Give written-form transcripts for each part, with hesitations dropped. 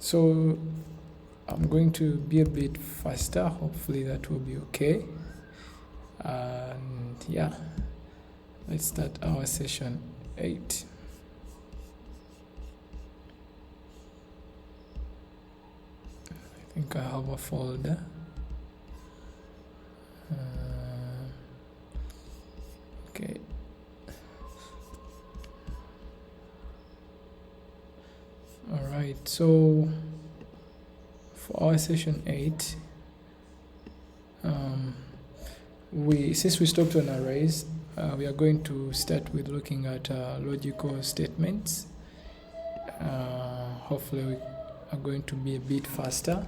So I'm going to be a bit faster. Hopefully that will be okay. And yeah, let's start our session 8. I think I have a folder. Okay. All right, so for our session 8, since we stopped on arrays, we are going to start with looking at logical statements. Hopefully we are going to be a bit faster.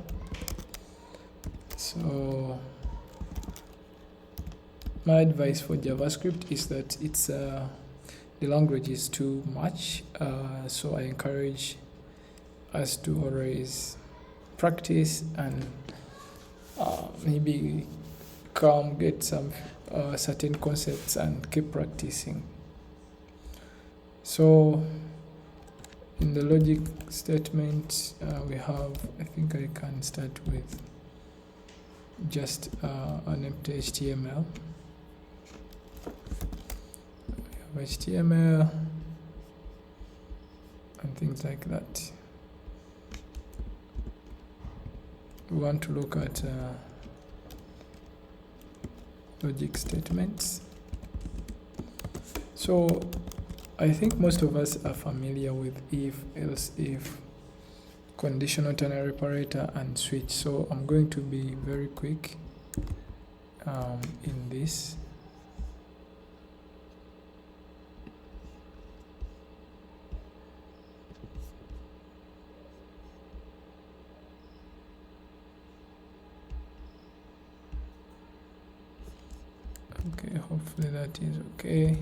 So my advice for JavaScript is that it's the language is too much, so I encourage us to always practice and maybe get some certain concepts and keep practicing. So in the logic statement, we have, I think I can start with just an empty HTML. We have HTML and things like that. We want to look at logic statements. So I think most of us are familiar with if, else if, conditional ternary operator, and switch. So I'm going to be very quick in this. Okay, hopefully that is okay.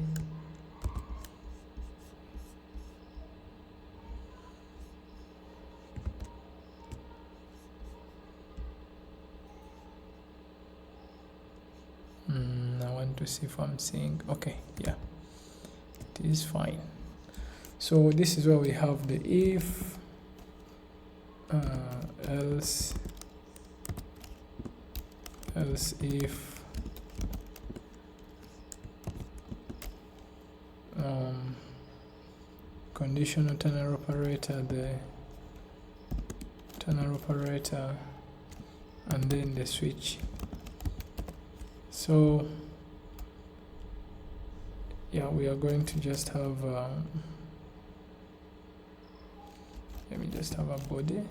I want to see if I'm seeing. Okay, yeah, it is fine. So this is where we have the if, else if, conditional ternary operator, the ternary operator, and then the switch. So yeah, we are going to just have let me just have a body.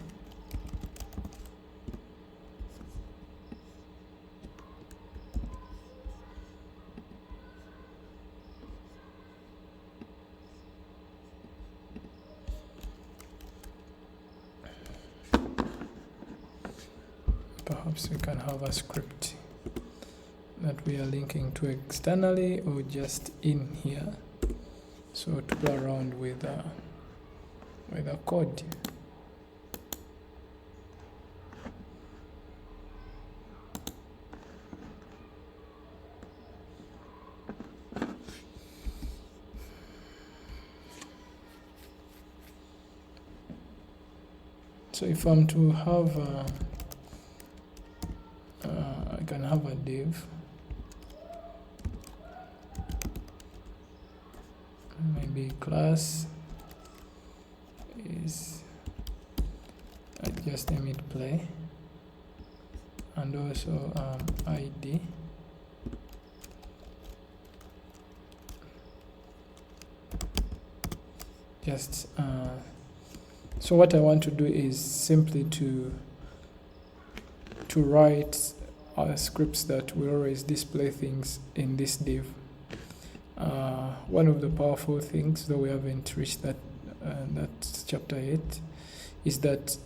Perhaps we can have a script that we are linking to externally or just in here, so to go around with a code. So if I'm to have I can have a div, maybe class is, I just name it play, and also ID. Just so what I want to do is simply to write scripts that will always display things in this div. One of the powerful things, though we haven't reached that, that's chapter 8, is that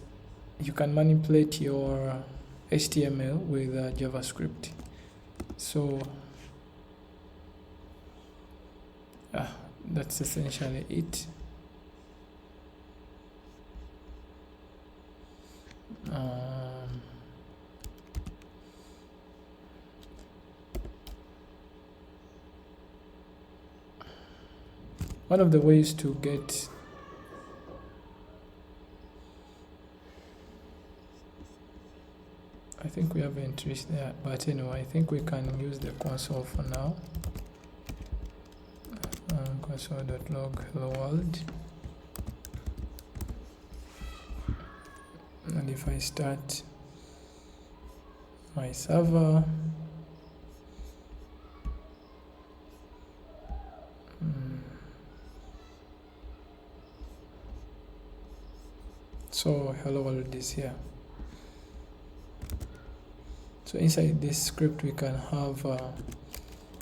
you can manipulate your HTML with JavaScript. So that's essentially it. One of the ways to get I think we haven't reached there, but anyway, I think we can use the console for now. Console.log hello world, and if I start my server, so hello world is here. So inside this script we can have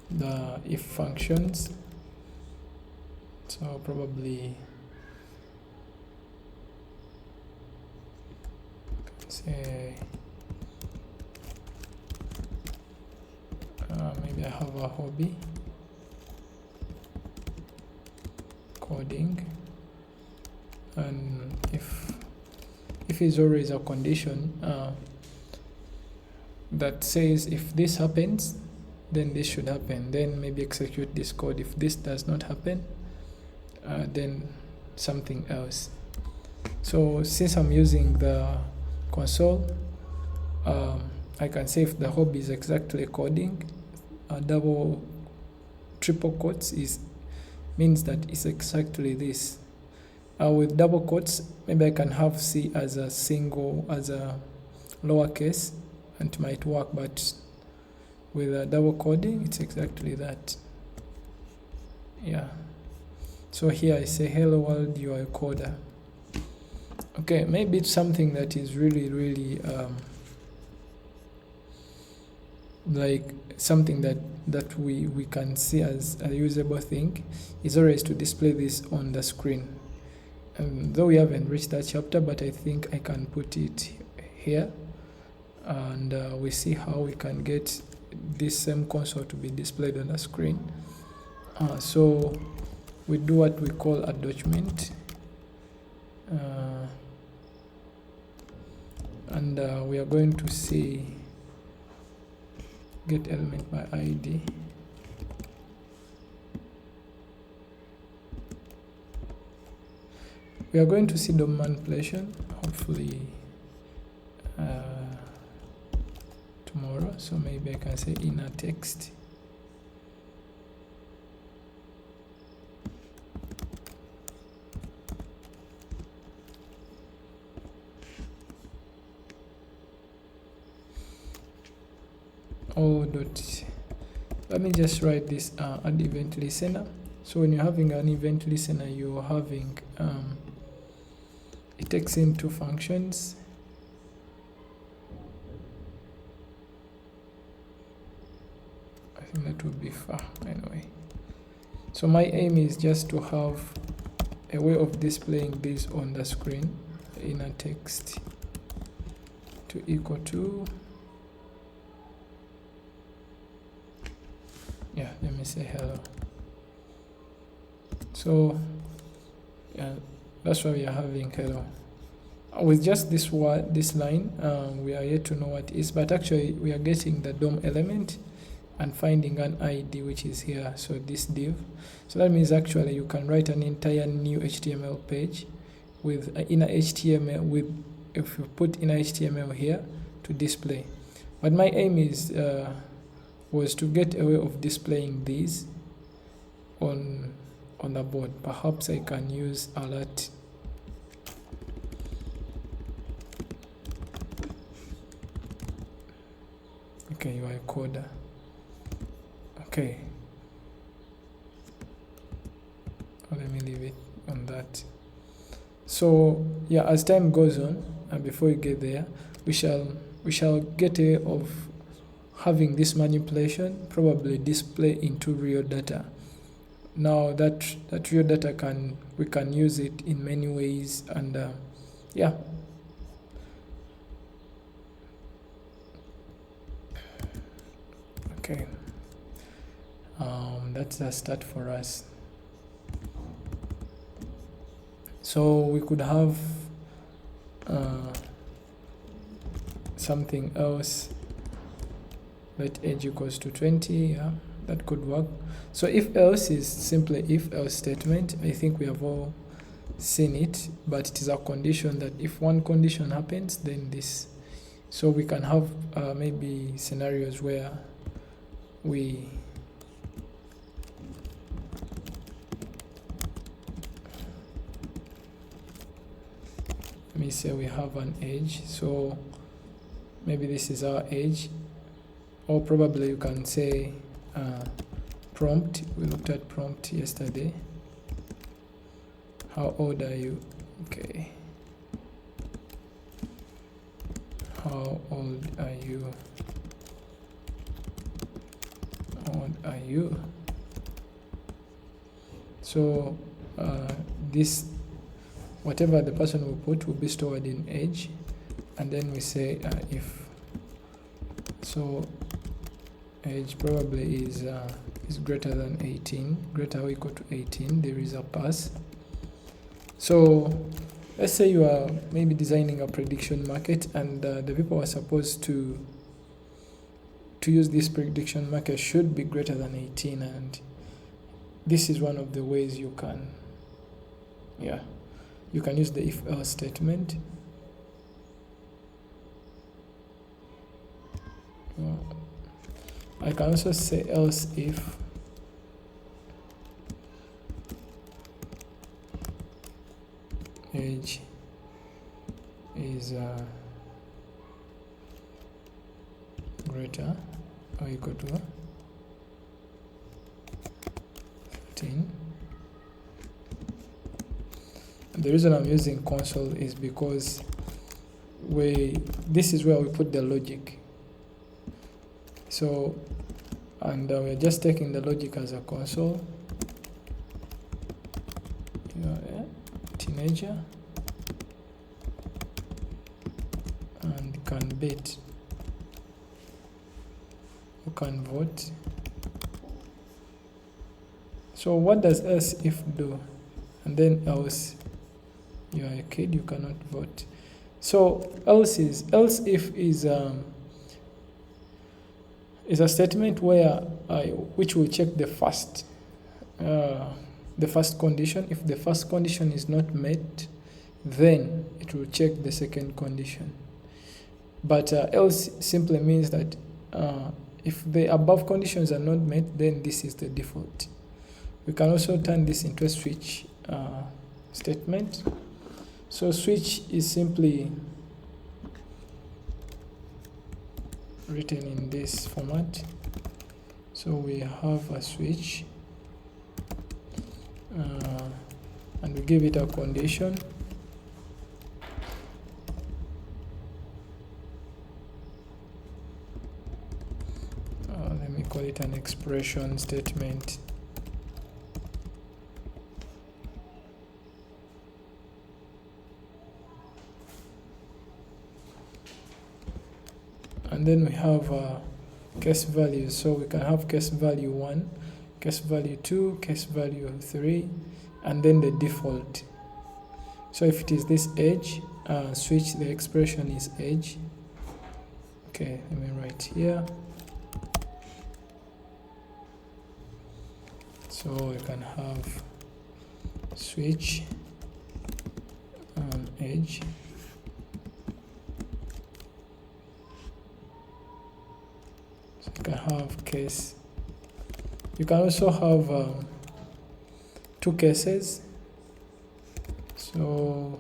the if functions. So probably say maybe I have a hobby coding, and if is always a condition that says if this happens then this should happen, then maybe execute this code. If this does not happen, then something else. So since I'm using the console, I can say if the hobby is exactly coding, double triple quotes means that it's exactly this. With double quotes, maybe I can have C as a single, as a lowercase, and it might work, but with a double coding, it's exactly that. Yeah. So here I say, hello world, you are a coder. Okay, maybe it's something that is really like something that we can see as a usable thing is always to display this on the screen. And though we haven't reached that chapter, but I think I can put it here, and we see how we can get this same console to be displayed on the screen. So we do what we call a document, and we are going to see get element by ID. We are going to see DOM manipulation, hopefully tomorrow. So maybe I can say inner text. Let me just write this add event listener. So when you're having an event listener, you're having it takes in two functions. I think that would be far anyway. So my aim is just to have a way of displaying this on the screen. Inner text to equal to, yeah, let me say hello. So yeah, that's why we are having hello. With just this word, this line, we are yet to know what it is, but actually we are getting the DOM element and finding an ID which is here, so this div. So that means actually you can write an entire new HTML page with inner HTML, with if you put inner HTML here to display. But my aim is was to get a way of displaying these on the board. Perhaps I can use alert. Okay, you are a coder. Okay. Let me leave it on that. So yeah, as time goes on, and before we get there, we shall get a way of having this manipulation probably display into real data. Now that real data we can use it in many ways, and yeah. Okay. That's a start for us. So we could have something else. Let age equals to 20. Yeah, that could work. So if else is simply if else statement. I think we have all seen it, but it is a condition that if one condition happens, then this So we can have maybe scenarios where we let me say we have an age, so maybe this is our age, or probably you can say prompt. We looked at prompt yesterday. How old are you? Okay. How old are you? How old are you? So this, whatever the person will put will be stored in age, and then we say if so age probably is greater than 18, greater or equal to 18, there is a pass. So let's say you are maybe designing a prediction market, and the people are supposed to use this prediction market should be greater than 18, and this is one of the ways you can use the if else statement. I can also say else if age is greater or equal to 15. And the reason I'm using console is because this is where we put the logic. So, and we're just taking the logic as a console. Teenager and can bet or can vote. So what does else if do? And then else, you are a kid, you cannot vote. So else if is a statement where which will check the first condition. If the first condition is not met, then it will check the second condition. But else simply means that if the above conditions are not met, then this is the default. We can also turn this into a switch statement. So switch is simply written in this format. So we have a switch and we give it a condition. Let me call it an expression statement. And then we have case values. So we can have case value 1, case value 2, case value 3, and then the default. So if it is this age, switch, the expression is age. Okay, let me write here. So we can have switch age. So you can have case. You can also have two cases. So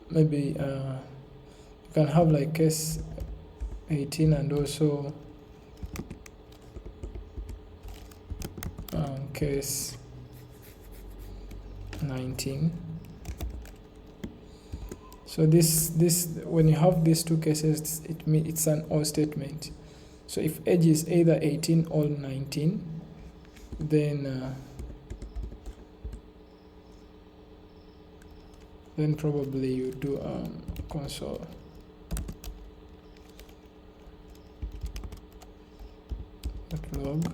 maybe you can have like case 18 and also case 19. So this when you have these two cases, it's an or statement. So if age is either 18 or 19, then probably you do console. Log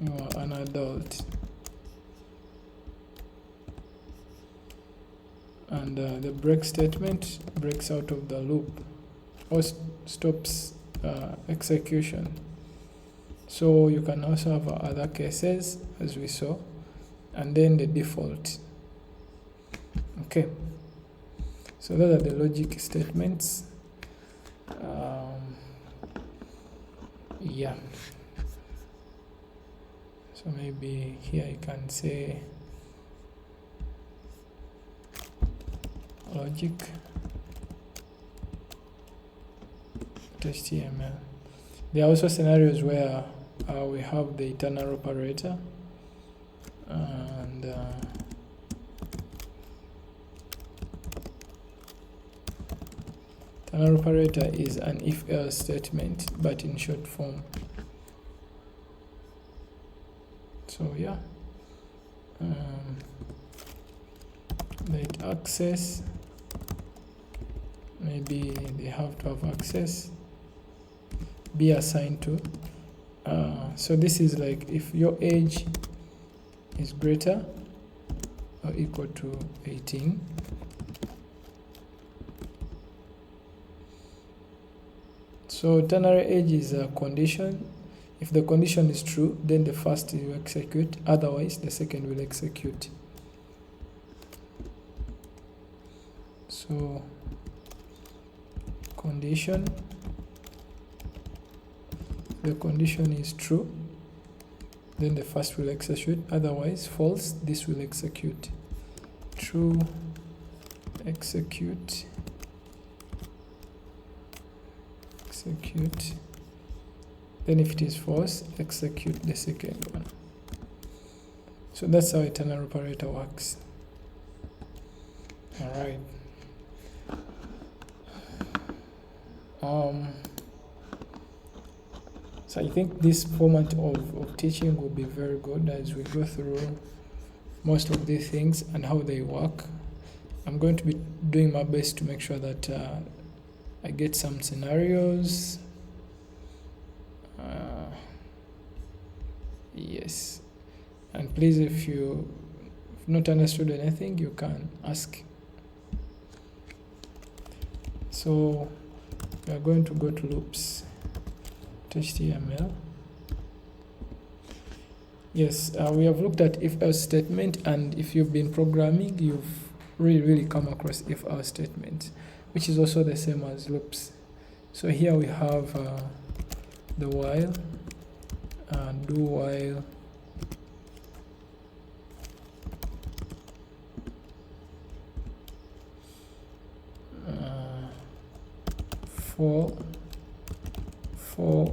you are an adult, and the break statement breaks out of the loop or stops execution. So you can also have other cases as we saw, and then the default. Okay, so those are the logic statements. Yeah, so maybe here I can say logic HTML. There are also scenarios where we have the eternal operator, and eternal operator is an if-else statement, but in short form. So yeah, let access, maybe they have to have access, be assigned to. So this is like if your age is greater or equal to 18, so ternary age is a condition. If the condition is true, then the first will execute, otherwise the second will execute. So condition, the condition is true, then the first will execute, otherwise false, this will execute. True, execute, execute. Then if it is false, execute the second one. So that's how eternal operator works. All right. So I think this format of teaching will be very good as we go through most of these things and how they work. I'm going to be doing my best to make sure that I get some scenarios. Yes, and please, if you've not understood anything, you can ask. So we are going to go to loops HTML. Yes, we have looked at if-else statement, and if you've been programming, you've really come across if-else statement, which is also the same as loops. So here we have the while, do while, for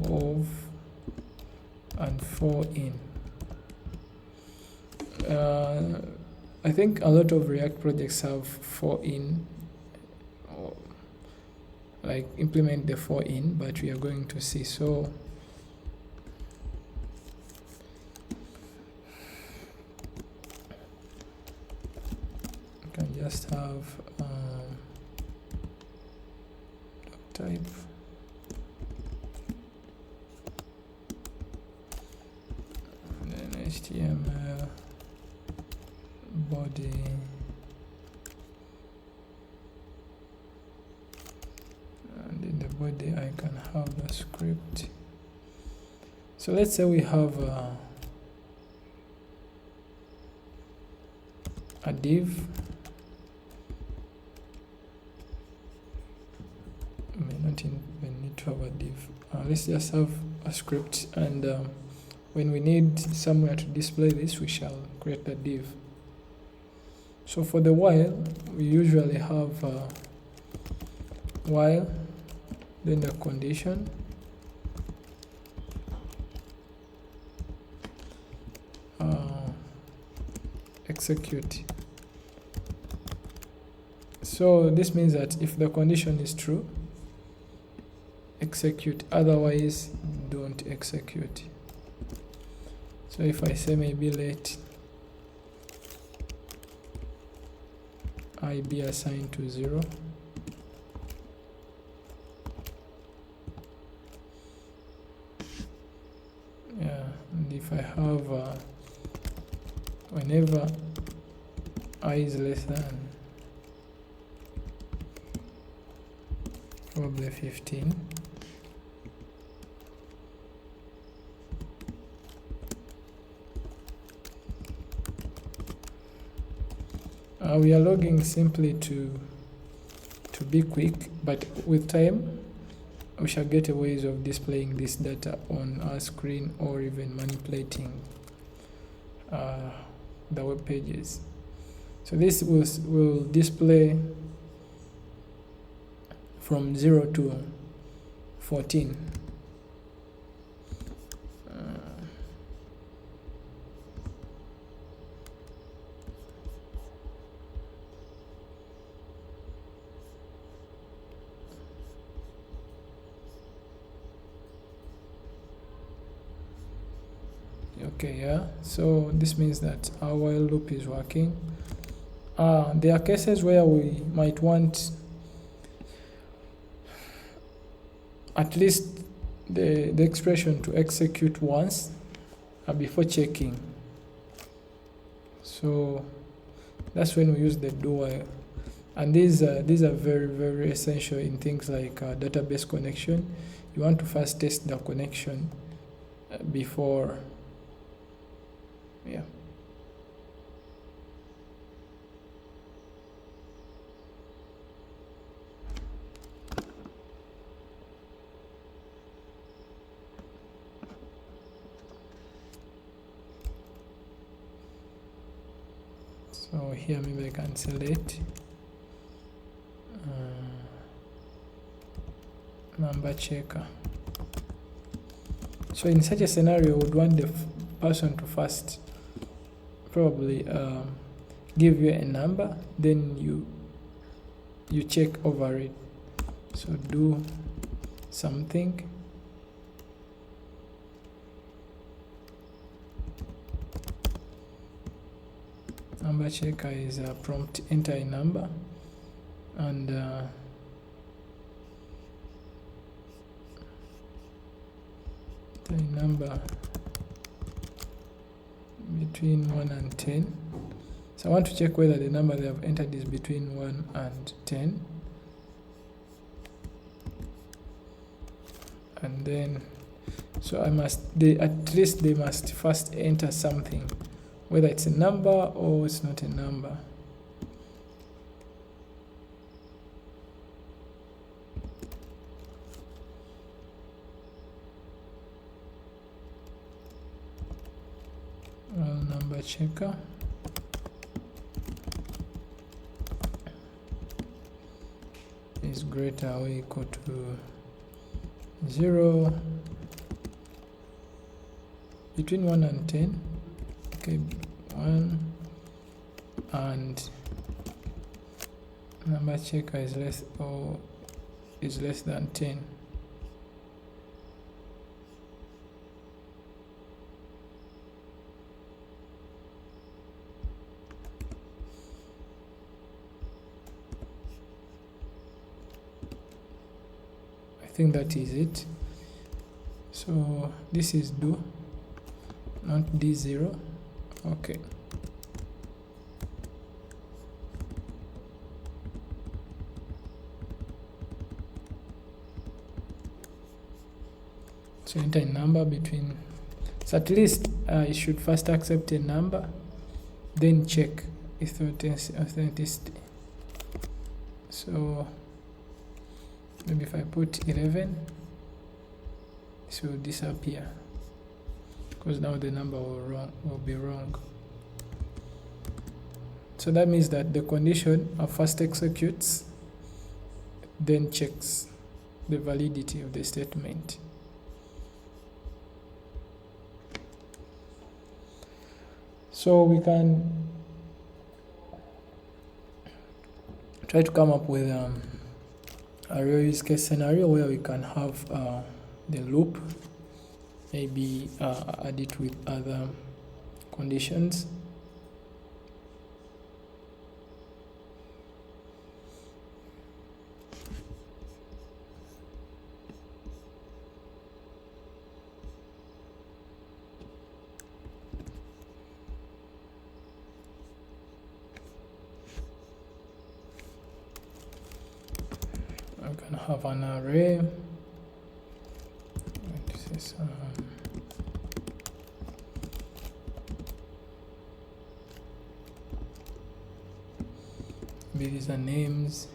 of, and for in. I think a lot of React projects have for in, or like implement the for in, but we are going to see. So you can just have type, and then HTML body, and in the body I can have a script. So let's say we have a div, I may not even need to have a div. Let's just have a script, and when we need somewhere to display this, we shall create the div. So for the while, we usually have while, then the condition, execute. So this means that if the condition is true, execute, otherwise don't execute. So if I say maybe let I be assigned to 0, yeah, and if I have whenever I is less than probably 15, We are logging simply to be quick, but with time we shall get a ways of displaying this data on our screen or even manipulating the web pages. So this will display from 0 to 14. Okay, yeah, so this means that our while loop is working. There are cases where we might want at least the expression to execute once before checking. So that's when we use the do while. And these are very, very essential in things like database connection. You want to first test the connection before, yeah. So here maybe I can select number checker. So in such a scenario, we would want the person to first probably give you a number, then you check over it. So do something, number checker is a prompt, enter a number, and enter a number between 1 and 10. So I want to check whether the number they have entered is between 1 and 10. And then, so at least they must first enter something, whether it's a number or it's not a number. Number checker. Is greater or equal to 0, between 1 and 10. Okay, 1, and number checker is less than 10. I think that is it. So this is do, not D0. Okay. So enter a number between, so at least it should first accept a number, then check authenticity. So maybe if I put 11, this will disappear because now the number will be wrong. So that means that the condition first executes, then checks the validity of the statement. So we can try to come up with a real use case scenario where we can have the loop, maybe add it with other conditions. I'm gonna have an array. This is these are names.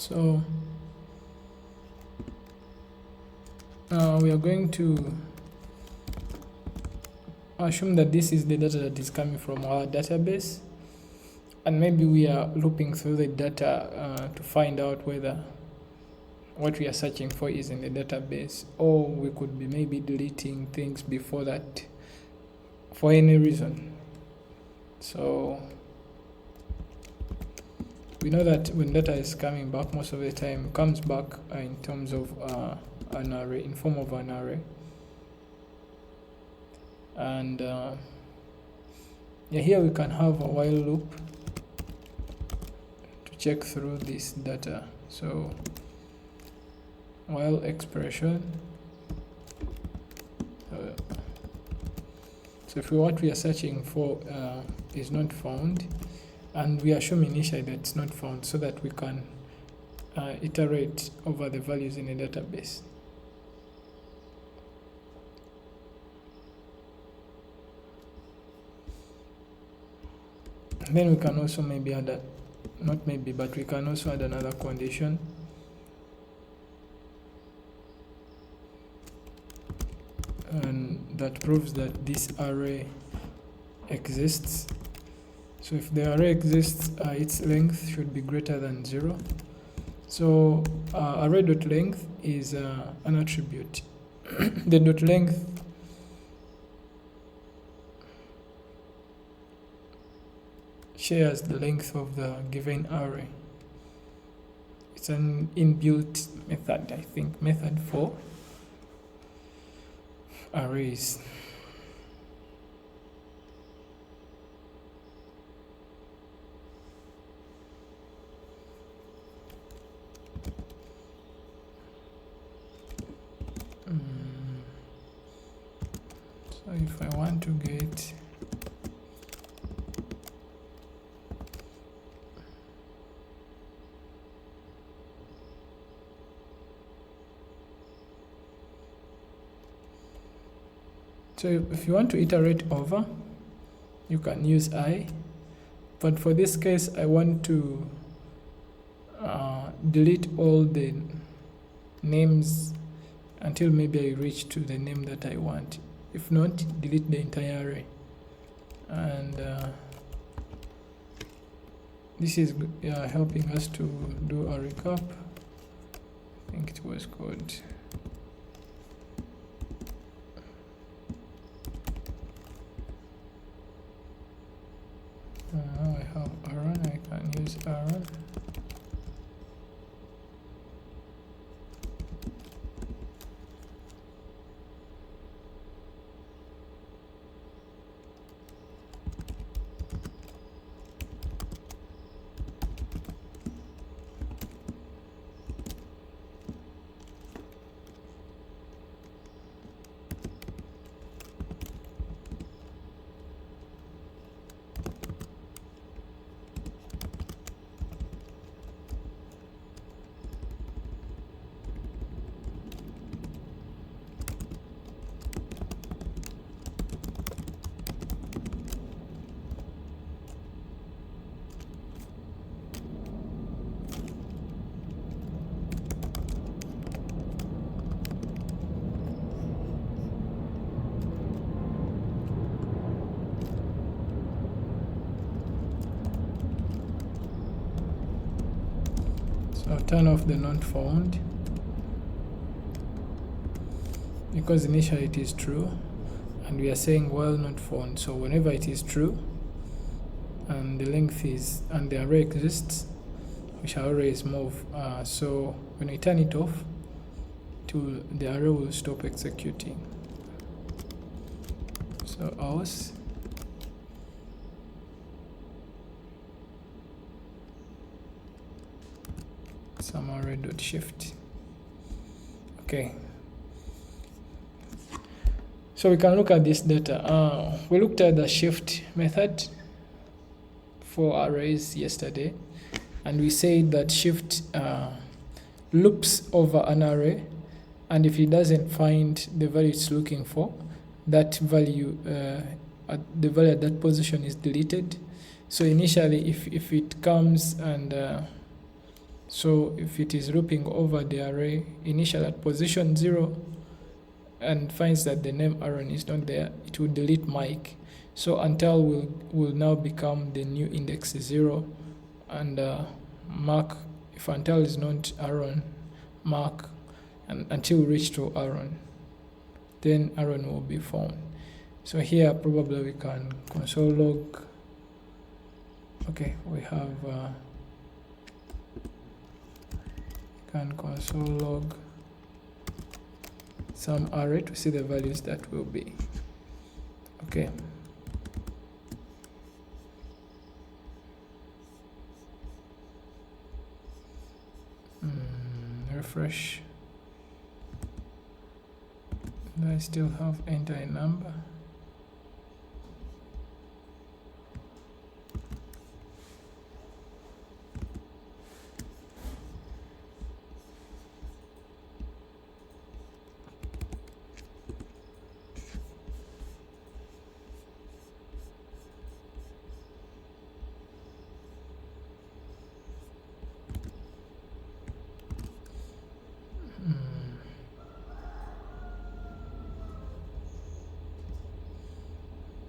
So we are going to assume that this is the data that is coming from our database, and maybe we are looping through the data to find out whether what we are searching for is in the database, or we could be maybe deleting things before that for any reason. So we know that when data is coming back, most of the time it comes back in terms of an array, in form of an array. And yeah, here we can have a while loop to check through this data. So while expression, so if what we are searching for is not found, and we assume initially that it's not found, so that we can iterate over the values in a database. And then we can also maybe add that, not maybe, but we can also add another condition. And that proves that this array exists. So if the array exists, its length should be greater than 0. So array.length is an attribute. The dot length shares the length of the given array. It's an inbuilt method, I think, method for arrays. So if I want to get so if you want to iterate over, you can use I, but for this case I want to delete all the names until maybe I reach to the name that I want. If not, delete the entire array. And this is helping us to do a recap. I think it was called I have Aaron, I can use Aaron. So turn off the not found, because initially it is true, and we are saying while not found. So whenever it is true and the length is and the array exists, we shall always move. So when we turn it off, the array will stop executing. So else some array.shift. Okay, so we can look at this data. We looked at the shift method for arrays yesterday, and we said that shift loops over an array, and if it doesn't find the value it's looking for, that value the value at that position is deleted. So initially if it comes and so if it is looping over the array initially at position 0 and finds that the name Aaron is not there, it will delete Mike. So until will now become the new index 0, and mark, if until is not Aaron, mark, and until we reach to Aaron, then Aaron will be found. So here probably we can console log. Okay, we have can console log some array to see the values that will be. Okay. Refresh. Do I still have enter a number?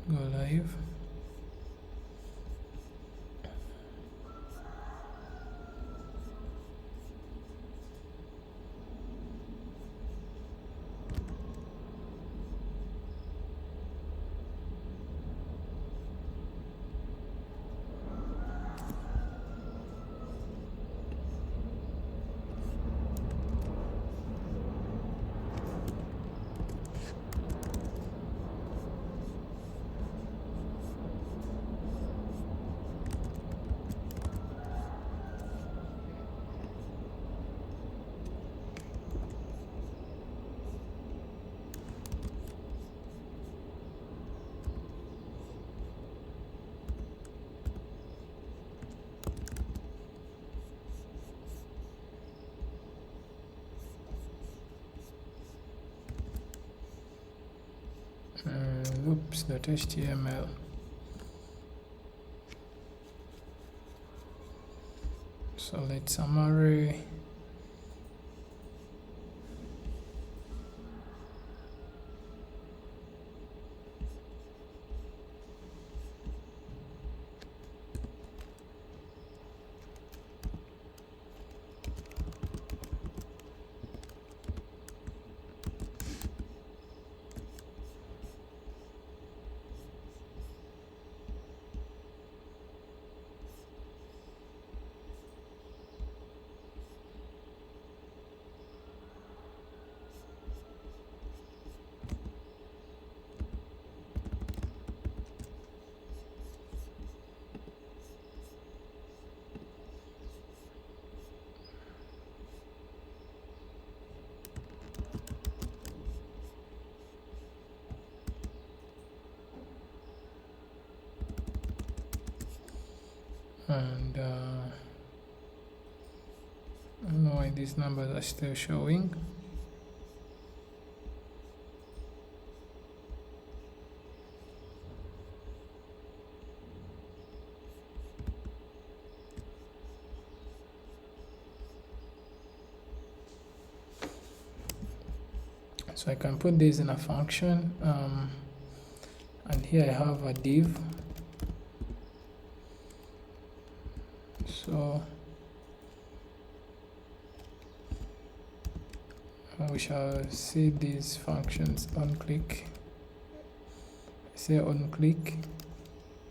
Go live. Loops.html. Select summary. And I don't know why these numbers are still showing. So I can put this in a function, and here I have a div. So we shall see these functions on click. say on click,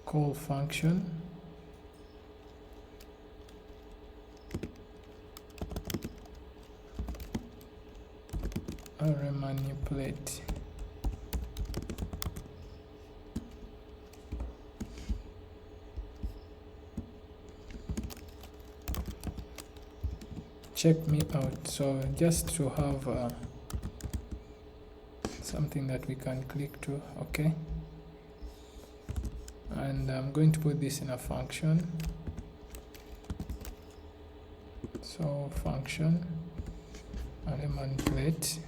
call function, array manipulate. Check me out. So just to have something that we can click to, okay? And I'm going to put this in a function. So function array manipulate,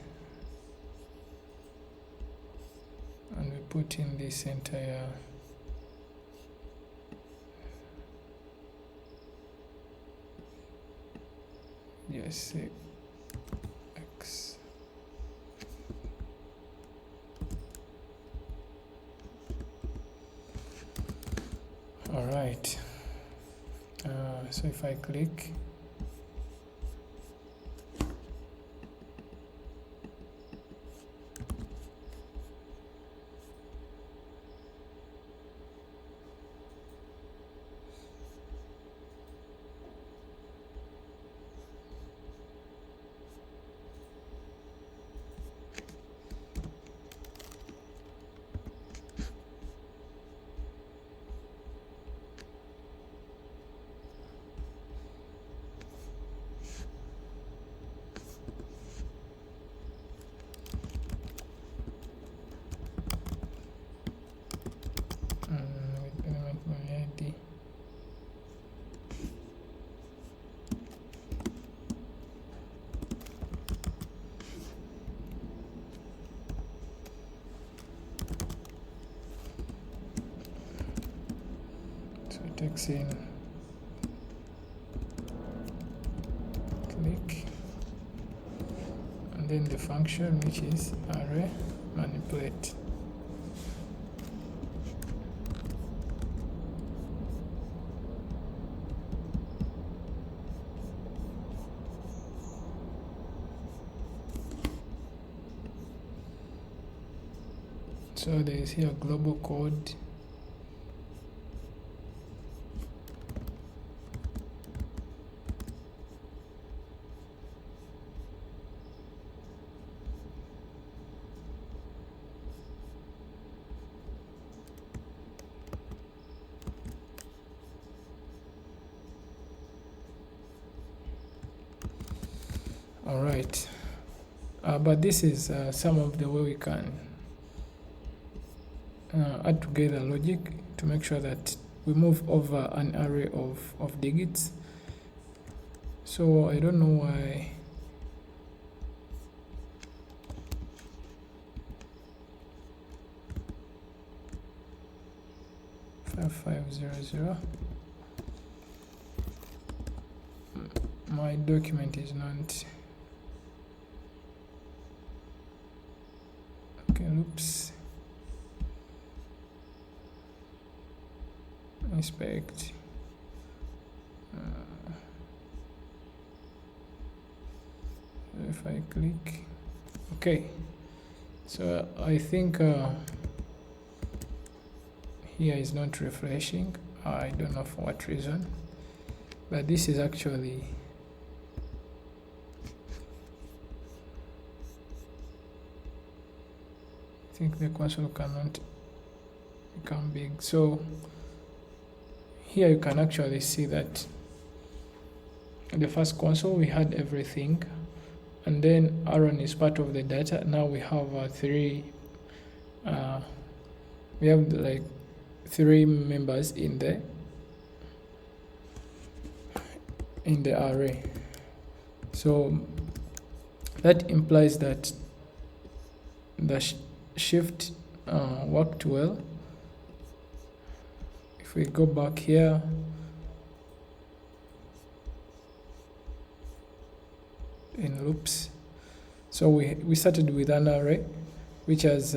and we put in this entire x. All right. So if I click, with element ID. So it takes in click, and then the function, which is array manipulate. So there is here global code. All right, but this is some of the way we can add together logic to make sure that we move over an array of digits. So I don't know why my document is not okay. Oops. Inspect. If I click, okay, so I think here is not refreshing. I don't know for what reason, but this is actually I think the console cannot become big. So here you can actually see that in the first console we had everything, and then Aaron is part of the data. Now we have three we have like three members in the array. So that implies that the shift worked well. If we go back here, in loops, so we started with an array which has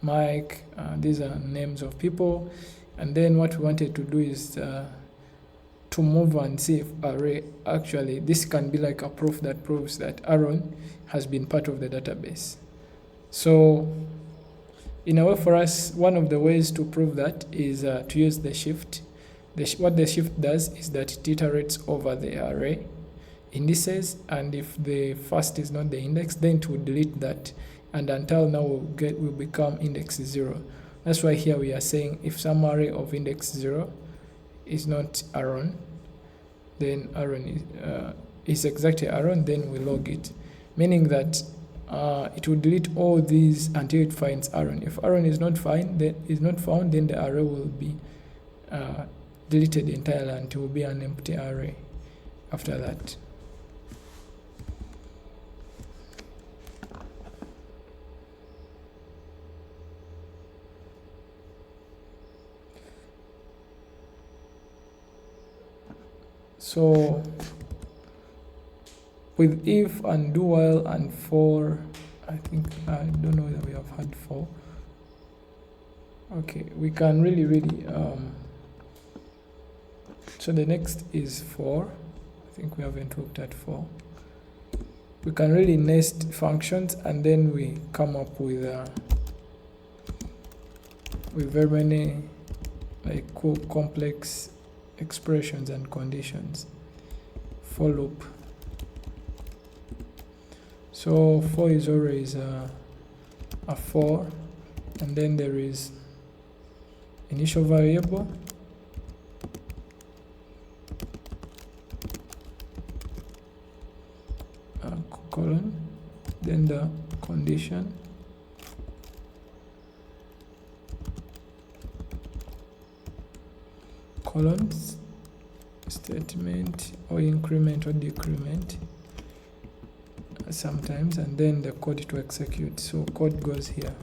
Mike, these are names of people, and then what we wanted to do is to move and see if array actually, this can be like a proof that proves that Aaron has been part of the database. So In a way, for us, one of the ways to prove that is to use the shift. What the shift does is that it iterates over the array indices, and if the first is not the index, then it will delete that, and until now will become index 0. That's why here we are saying if some array of index 0 is not Aaron, then Aaron is exactly Aaron, then we log it, meaning that it will delete all these until it finds Aaron. If Aaron is not found, then the array will be deleted entirely, and it will be an empty array after that. So with if and do while and for, I don't know whether we have had for. Okay, we can really so the next is for. I think we haven't looked at for. We can really nest functions, and then we come up with very many like cool complex expressions and conditions. For loop. So for is always a for, and then there is initial variable, colon, then the condition, colons, statement or increment or decrement sometimes, and then the code to execute. So code goes here.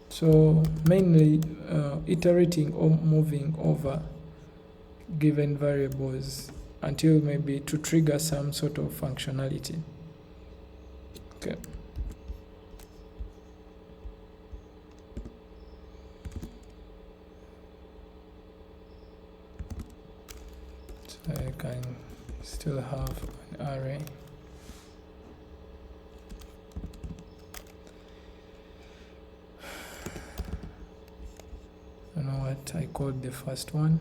So mainly iterating or moving over given variables until maybe to trigger some sort of functionality. Okay. So I can still have an array. I don't know what I called the first one.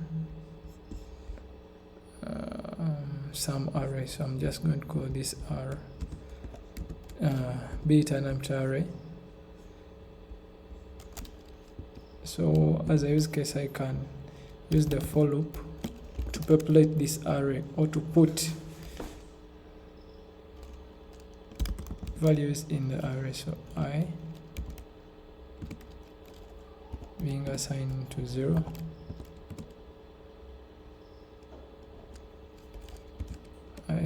Some array, so I'm just going to call this R, be it an empty array. So as a use case, I can use the for loop to populate this array, or to put values in the array. So I being assigned to 0, I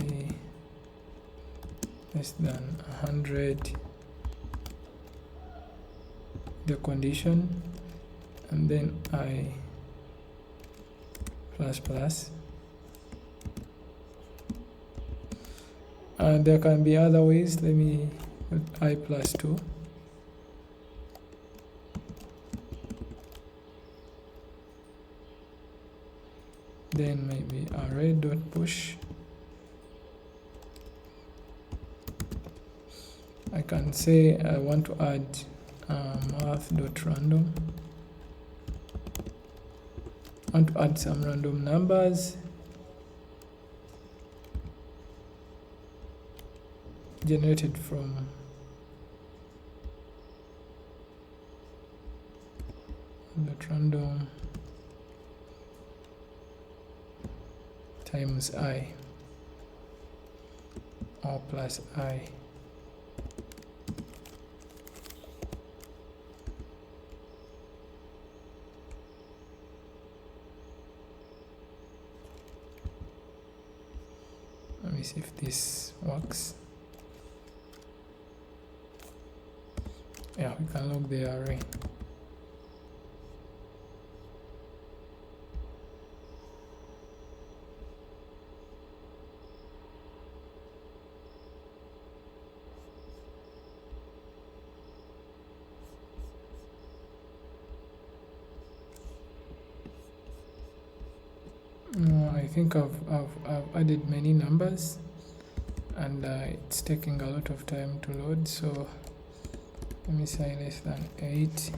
less than 100, the condition, and then I plus plus. And there can be other ways. Let me put I plus 2. Then maybe array dot push. I can say I want to add math dot random. I want to add some random numbers generated from dot random times I, or plus I. Let me see if this works. Yeah, we can log the array. I think I've added many numbers, and it's taking a lot of time to load, so let me say less than 8.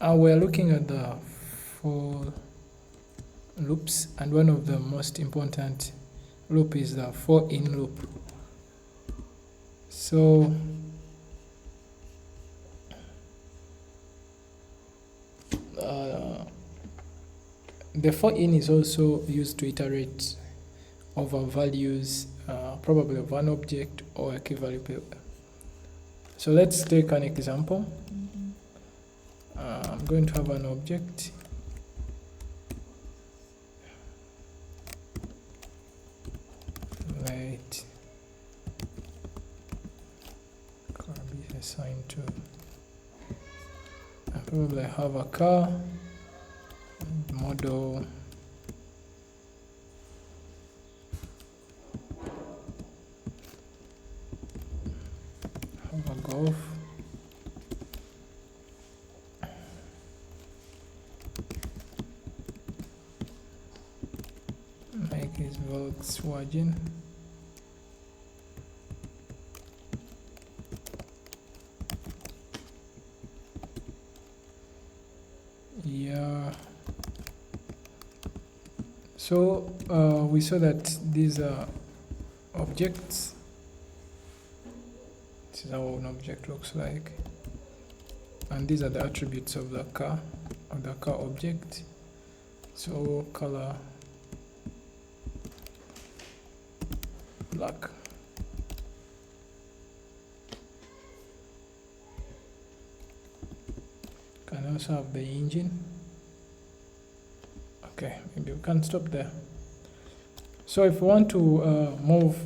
We're looking at the for loops, and one of the most important loop is the for in loop. So the for in is also used to iterate over values, probably of an object or a key value pair. So let's take an example. I'm going to have an object. Right. Car be assigned to. I probably have a car, model. Have a Golf. Make is Volkswagen. Yeah. So we saw that these are objects. This is how an object looks like, and these are the attributes of the car object. So color black. Can also have the engine. Okay, maybe we can stop there. So if we want to move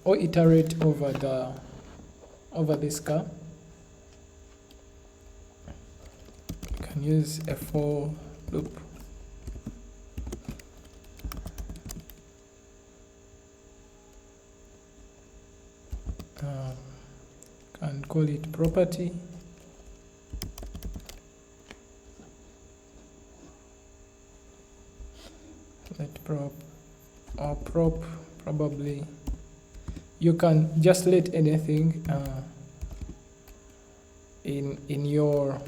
or iterate over this car, we can use a for loop. Can call it property. Let prop or prop, probably. You can just let anything in your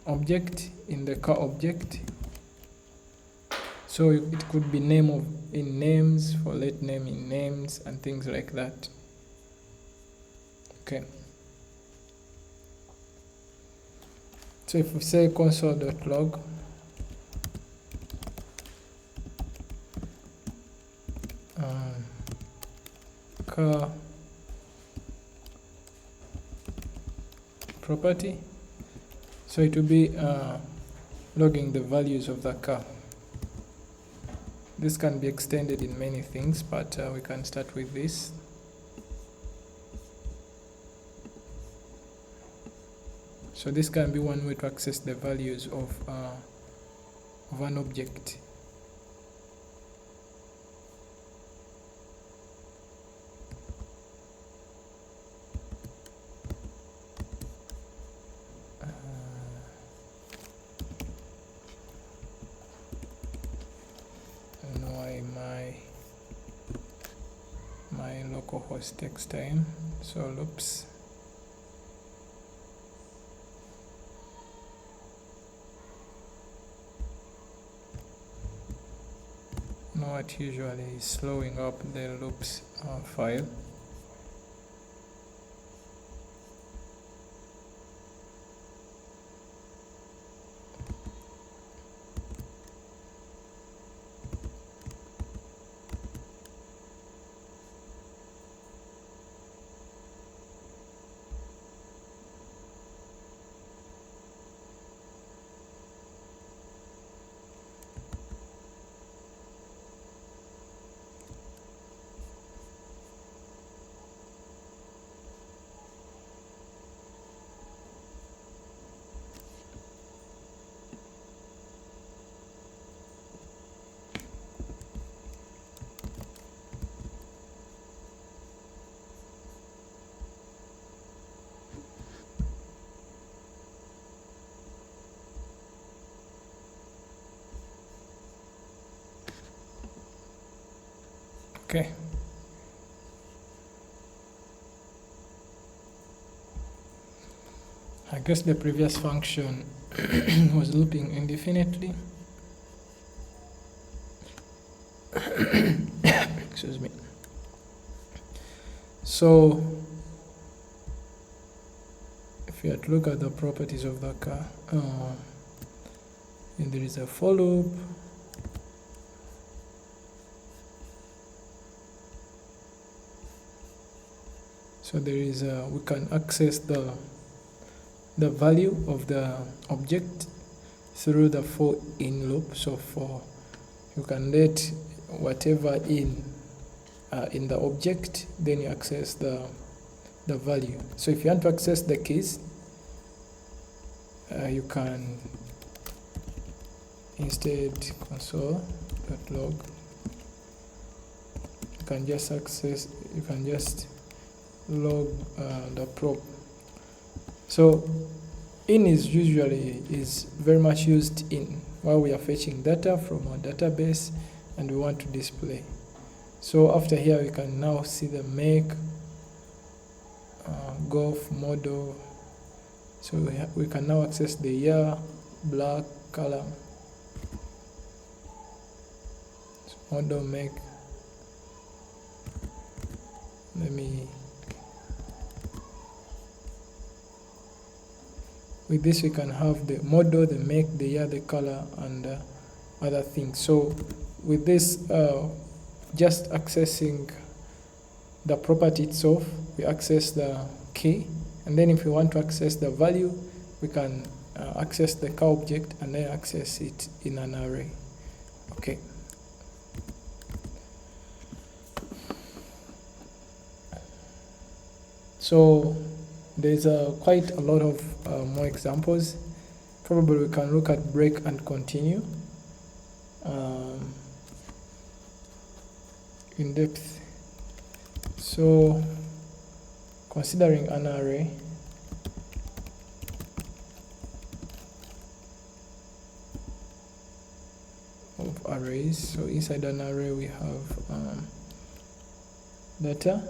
object, in the car object. So it could be name in names, for let name in names and things like that. Okay. So if we say console.log, car property, so it will be logging the values of the car. This can be extended in many things, but we can start with this. So this can be one way to access the values of an object. My localhost takes time, so loops. Now it usually is slowing up the loops file. Okay. I guess the previous function was looping indefinitely. Excuse me. So if you had to look at the properties of the car, and there is a for loop, so there is we can access the value of the object through the for in loop. So for you can let whatever in the object, then you access the value. So if you want to access the keys, you can instead console.log, you can just log the prop. So in is very much used in while we are fetching data from our database and we want to display. So after here we can now see the make, golf model. So we can now access the year, black, color, so model, make. With this we can have the model, the make, the year, the color, and other things. So with this, just accessing the property itself, we access the key, and then if we want to access the value, we can access the car object and then access it in an array. Okay. So there's quite a lot of more examples. Probably we can look at break and continue in depth. So considering an array, of arrays, so inside an array we have data,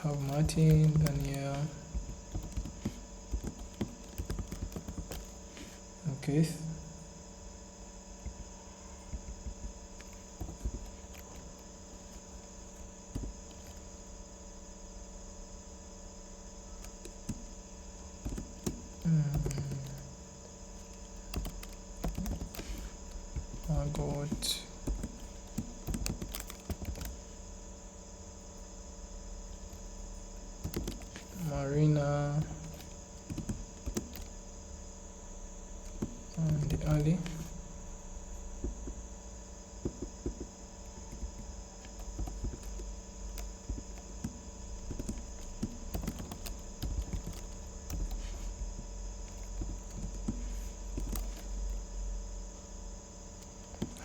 have Martin, Daniel, okay. Margot, Marina, and Ali.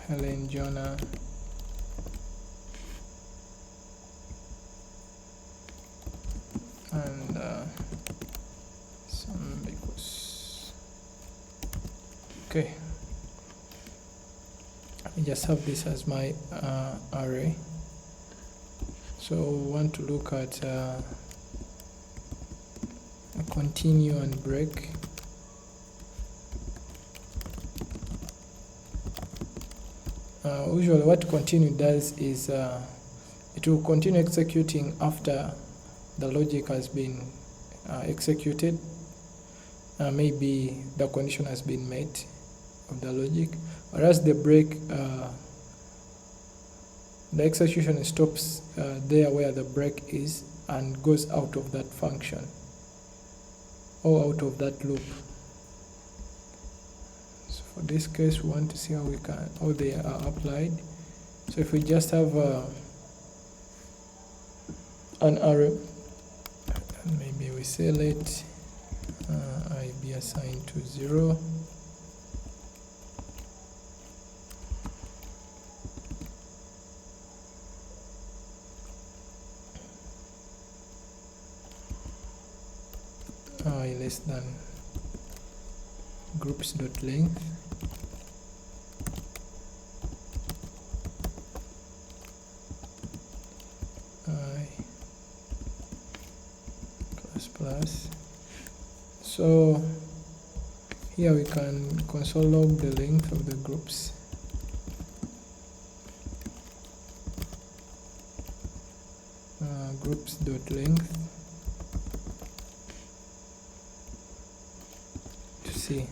Helen, Jonah, and some because okay, I just have this as my array. So want to look at a continue and break. Usually what continue does is it will continue executing after the logic has been executed. Maybe the condition has been met of the logic, whereas the break, the execution stops there where the break is and goes out of that function or out of that loop. For this case, we want to see how they are applied. So if we just have an array, and maybe we say let I be assigned to 0, less than groups.length I plus. So here we can console log the length of the groups. Groups.length to see.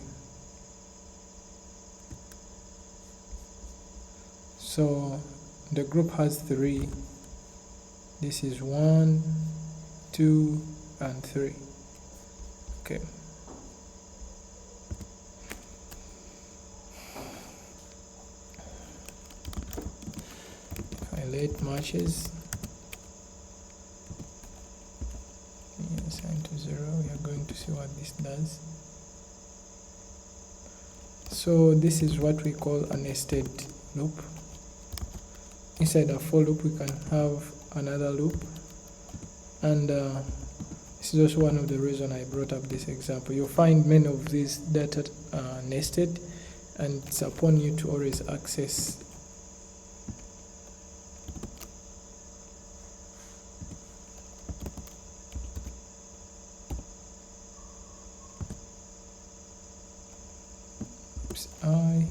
So the group has 3. This is 1, 2, and 3. Okay. If I let matches assign to 0, we are going to see what this does. So this is what we call a nested loop. Inside a for loop we can have another loop, and this is also one of the reasons I brought up this example. You'll find many of these data nested, and it's upon you to always access I.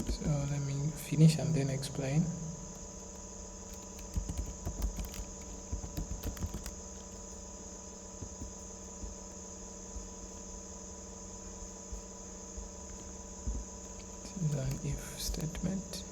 So let me finish and then explain. This is an if statement.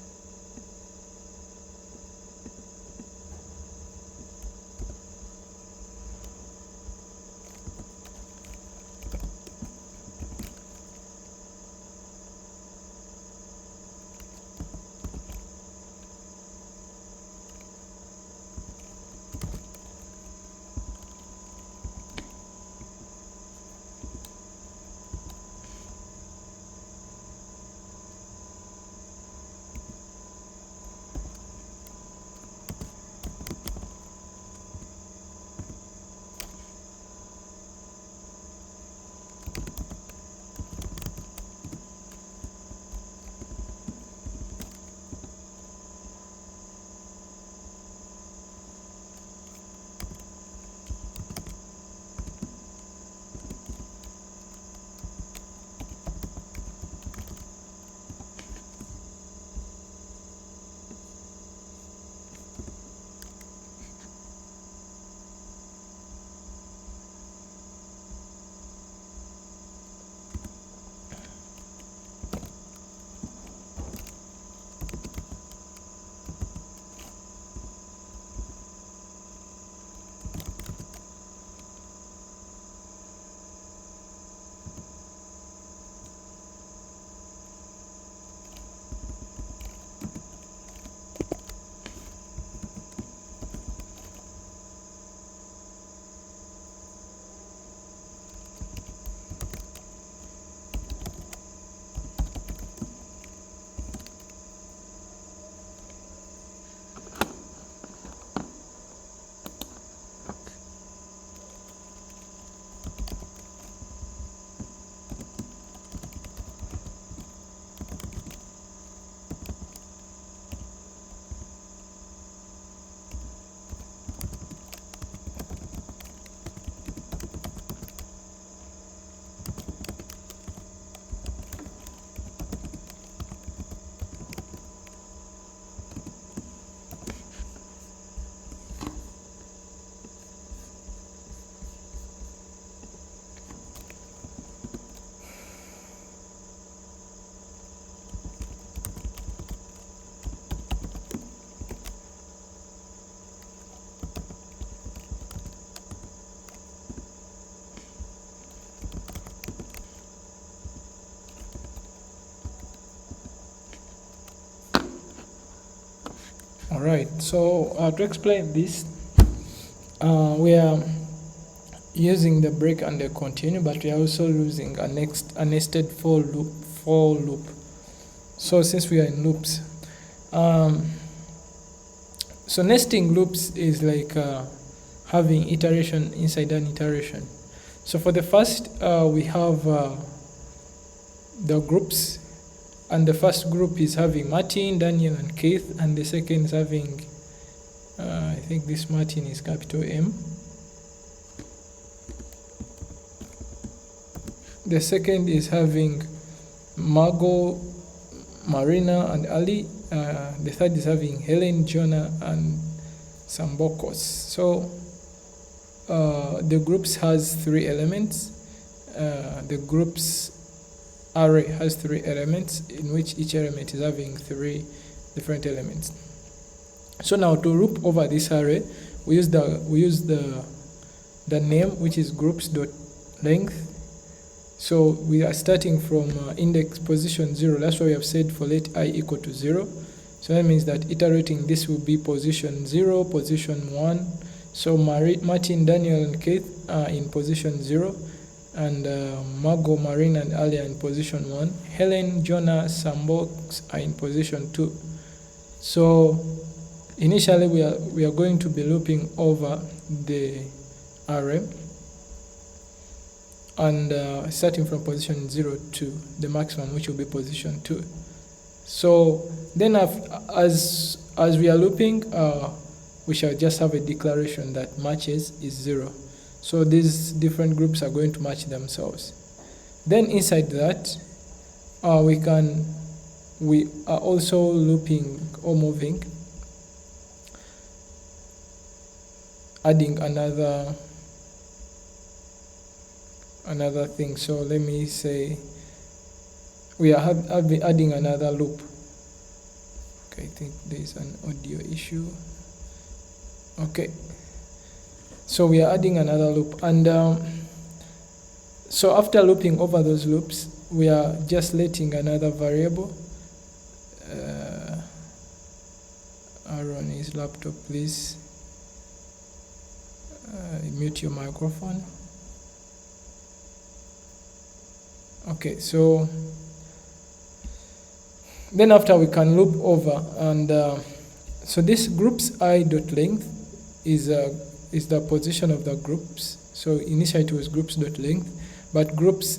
Alright, so to explain this, we are using the break and the continue, but we are also using a nested for loop. So since we are in loops, so nesting loops is like having iteration inside an iteration. So for the first, we have the groups, and the first group is having Martin, Daniel, and Keith, and the second is having, I think this Martin is capital M. The second is having Margot, Marina, and Ali. The third is having Helen, Jonah, and Sambokos. So the groups has 3 elements. The groups array has 3 elements, in which each element is having 3 different elements. So now to loop over this array, we use the name, which is groups.length. So we are starting from index position 0. That's why we have said for let I equal to 0. So that means that iterating this will be position 0, position 1. So Martin, Daniel, and Keith are in position 0, and Margot, Marina, and Ali are in position 1. Helen, Jonah, Sambox are in position 2. So initially we are going to be looping over the array, and starting from position 0 to the maximum, which will be position 2. So then as we are looping, we shall just have a declaration that matches is 0. So these different groups are going to match themselves. Then inside that, we are also looping or moving, adding another thing. So let me say we are adding another loop. Okay, I think there is an audio issue. Okay, so we are adding another loop, and so after looping over those loops, we are just letting another variable. Aaron, his laptop, please mute your microphone. Okay, so then after we can loop over, and so this groups I.length is the position of the groups. So initially it was groups.length, but groups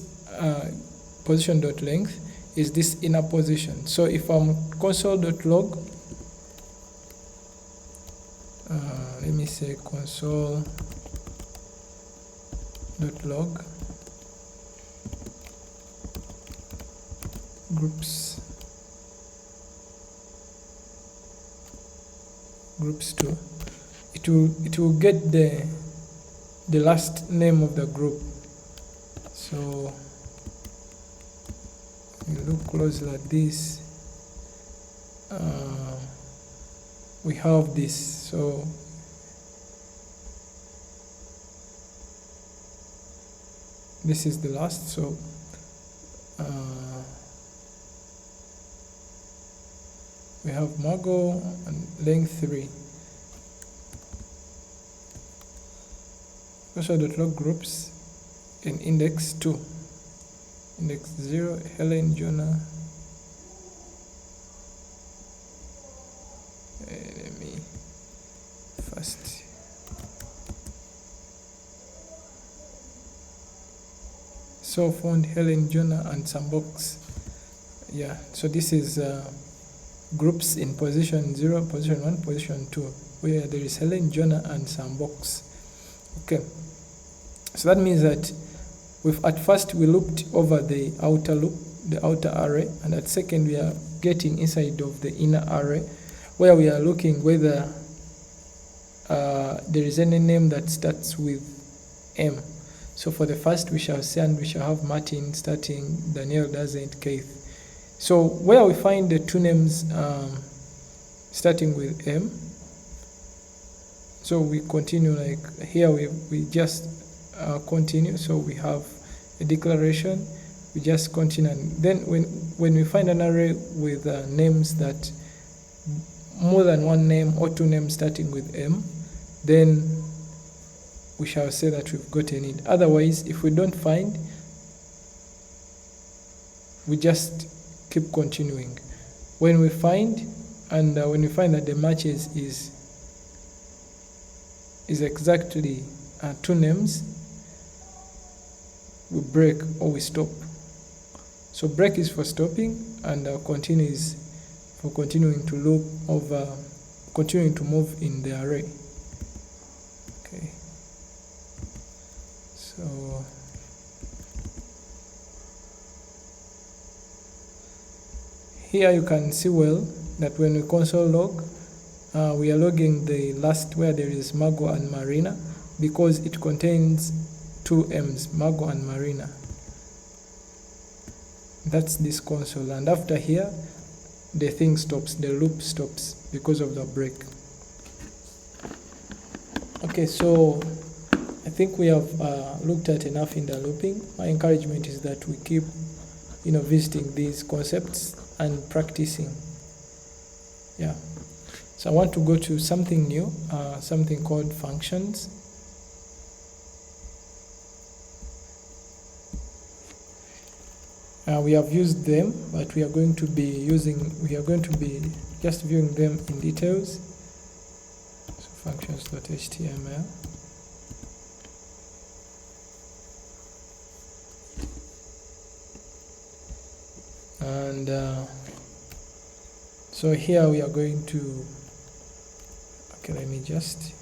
position.length is this inner position. So if I'm console.log, let me say console.log groups 2, it will get the last name of the group. So you look closely at this, we have this. So this is the last. So we have Margot and length 3. Also.log groups in index 2, index 0, Helen, Jonah. Let me first. So found Helen, Jonah, and Sambox. Yeah, so this is groups in position 0, position 1, position 2, where there is Helen, Jonah, and Sambox. Okay, so that means that at first we looped over the outer loop, the outer array, and at second we are getting inside of the inner array, where we are looking whether there is any name that starts with M. So for the first we shall say, and we shall have Martin starting, Daniel doesn't, Keith. So where we find the 2 names starting with M, so we continue like here. We just continue. So we have a declaration. We just continue, and then when we find an array with names that more than one name or two names starting with M, then we shall say that we've gotten it. Otherwise, if we don't find, we just keep continuing. When we find, and when we find that the matches is exactly two names, we break or we stop. So break is for stopping, and continue is for continuing to loop over, continuing to move in the array. Okay. So here you can see well that when we console log, we are logging the last where there is Margot and Marina, because it contains two M's, Margot and Marina. That's this console, and after here the thing stops, the loop stops because of the break. Okay, so I think we have looked at enough in the looping. My encouragement is that we keep visiting these concepts and practicing. Yeah, so I want to go to something new, something called functions. We have used them, but we are going to be just viewing them in details. So functions.html. And so here we are going to, okay, let me just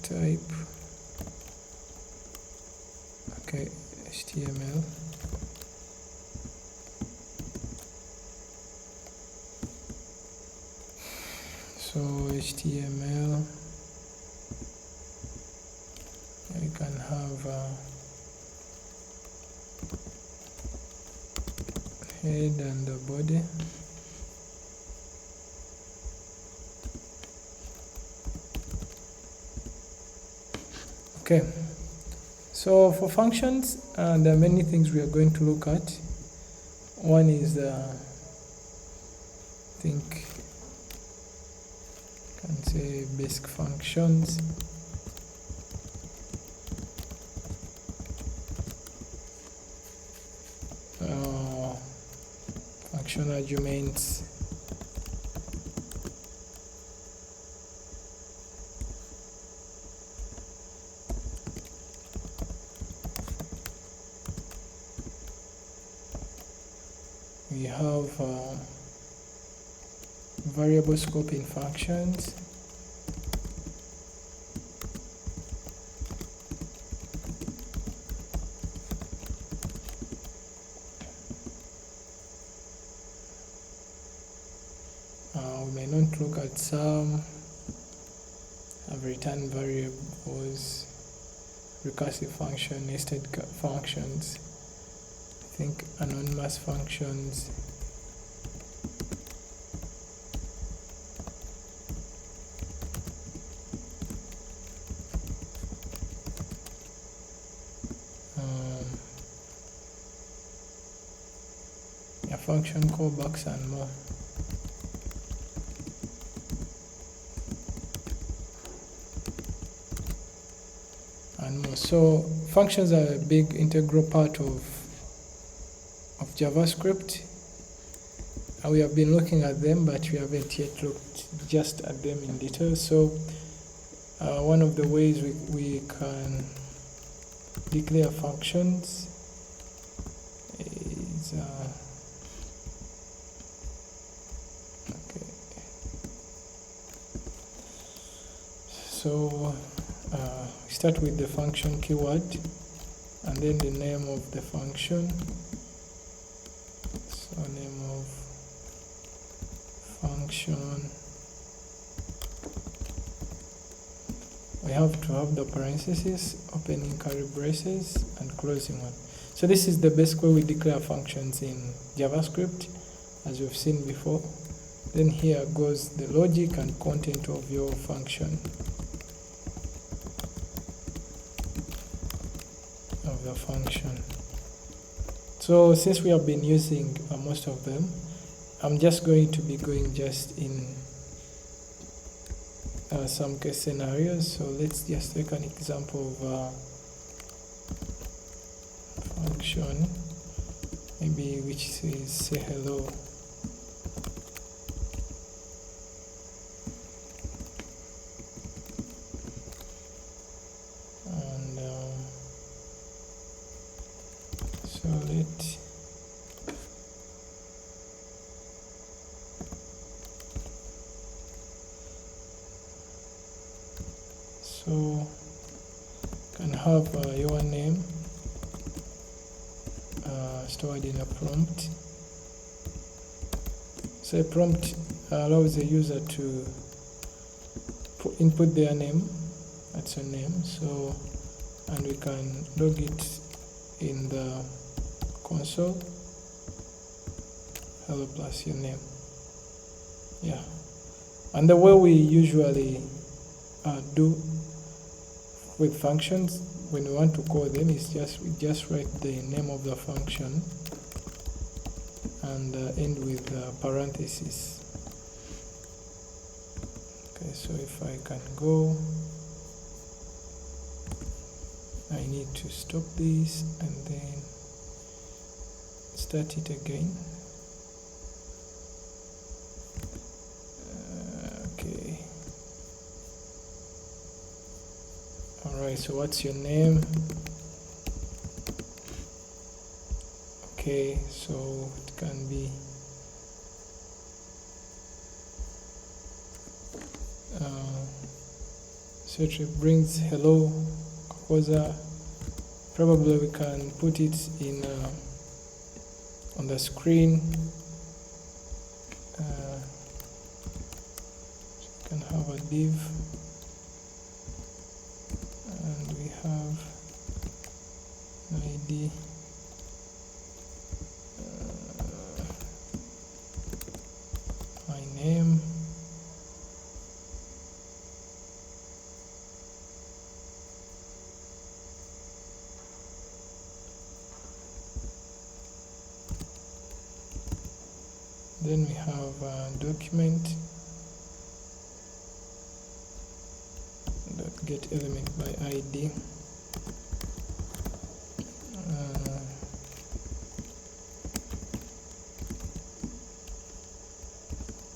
type, okay, HTML. So HTML, you can have head and the body. Okay, so for functions, there are many things we are going to look at. One is I think I can say basic functions. Function arguments. We have variable scoping functions. We may not look at some. Have return variables, recursive function, nested functions. I think anonymous functions. Function callbacks and more. So functions are a big integral part of JavaScript. We have been looking at them, but we haven't yet looked just at them in detail. So one of the ways we can declare functions is okay. So we start with the function keyword and then the name of the function. So name of function. We have to have the parentheses, opening curly braces and closing one. So this is the basic way we declare functions in JavaScript, as we've seen before. Then here goes the logic and content of your function. of the function. So since we have been using most of them, I'm just going to be going just in some case scenarios. So let's just take an example of a function, maybe which says say hello. And so can have your name stored in a prompt. So a prompt allows the user to input their name, that's your name, so, and we can log it in the console, hello plus your name. Yeah, and the way we usually do with functions when we want to call them is we just write the name of the function and end with parentheses. Okay, so if I can go, I need to stop this and then start it again. Okay. Alright, so what's your name? Okay, so it can be so it brings hello Kokoza. Probably we can put it in on the screen. You can have a div and we have an ID. My name. Then we have a document that get element by ID.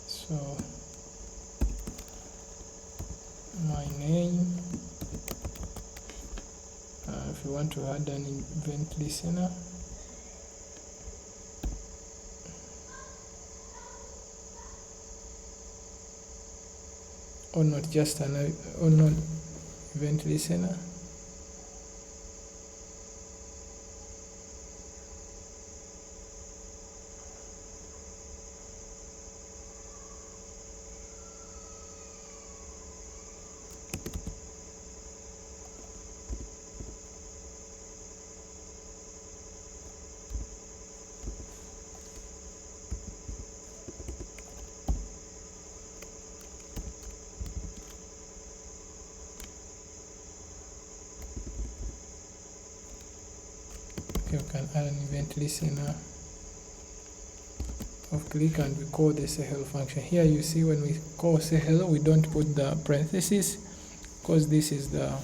So my name. If you want to add an event listener, or not just an unknown event listener. You can add an event listener of click and we call the say hello function. Here you see when we call say hello, we don't put the parentheses because this is the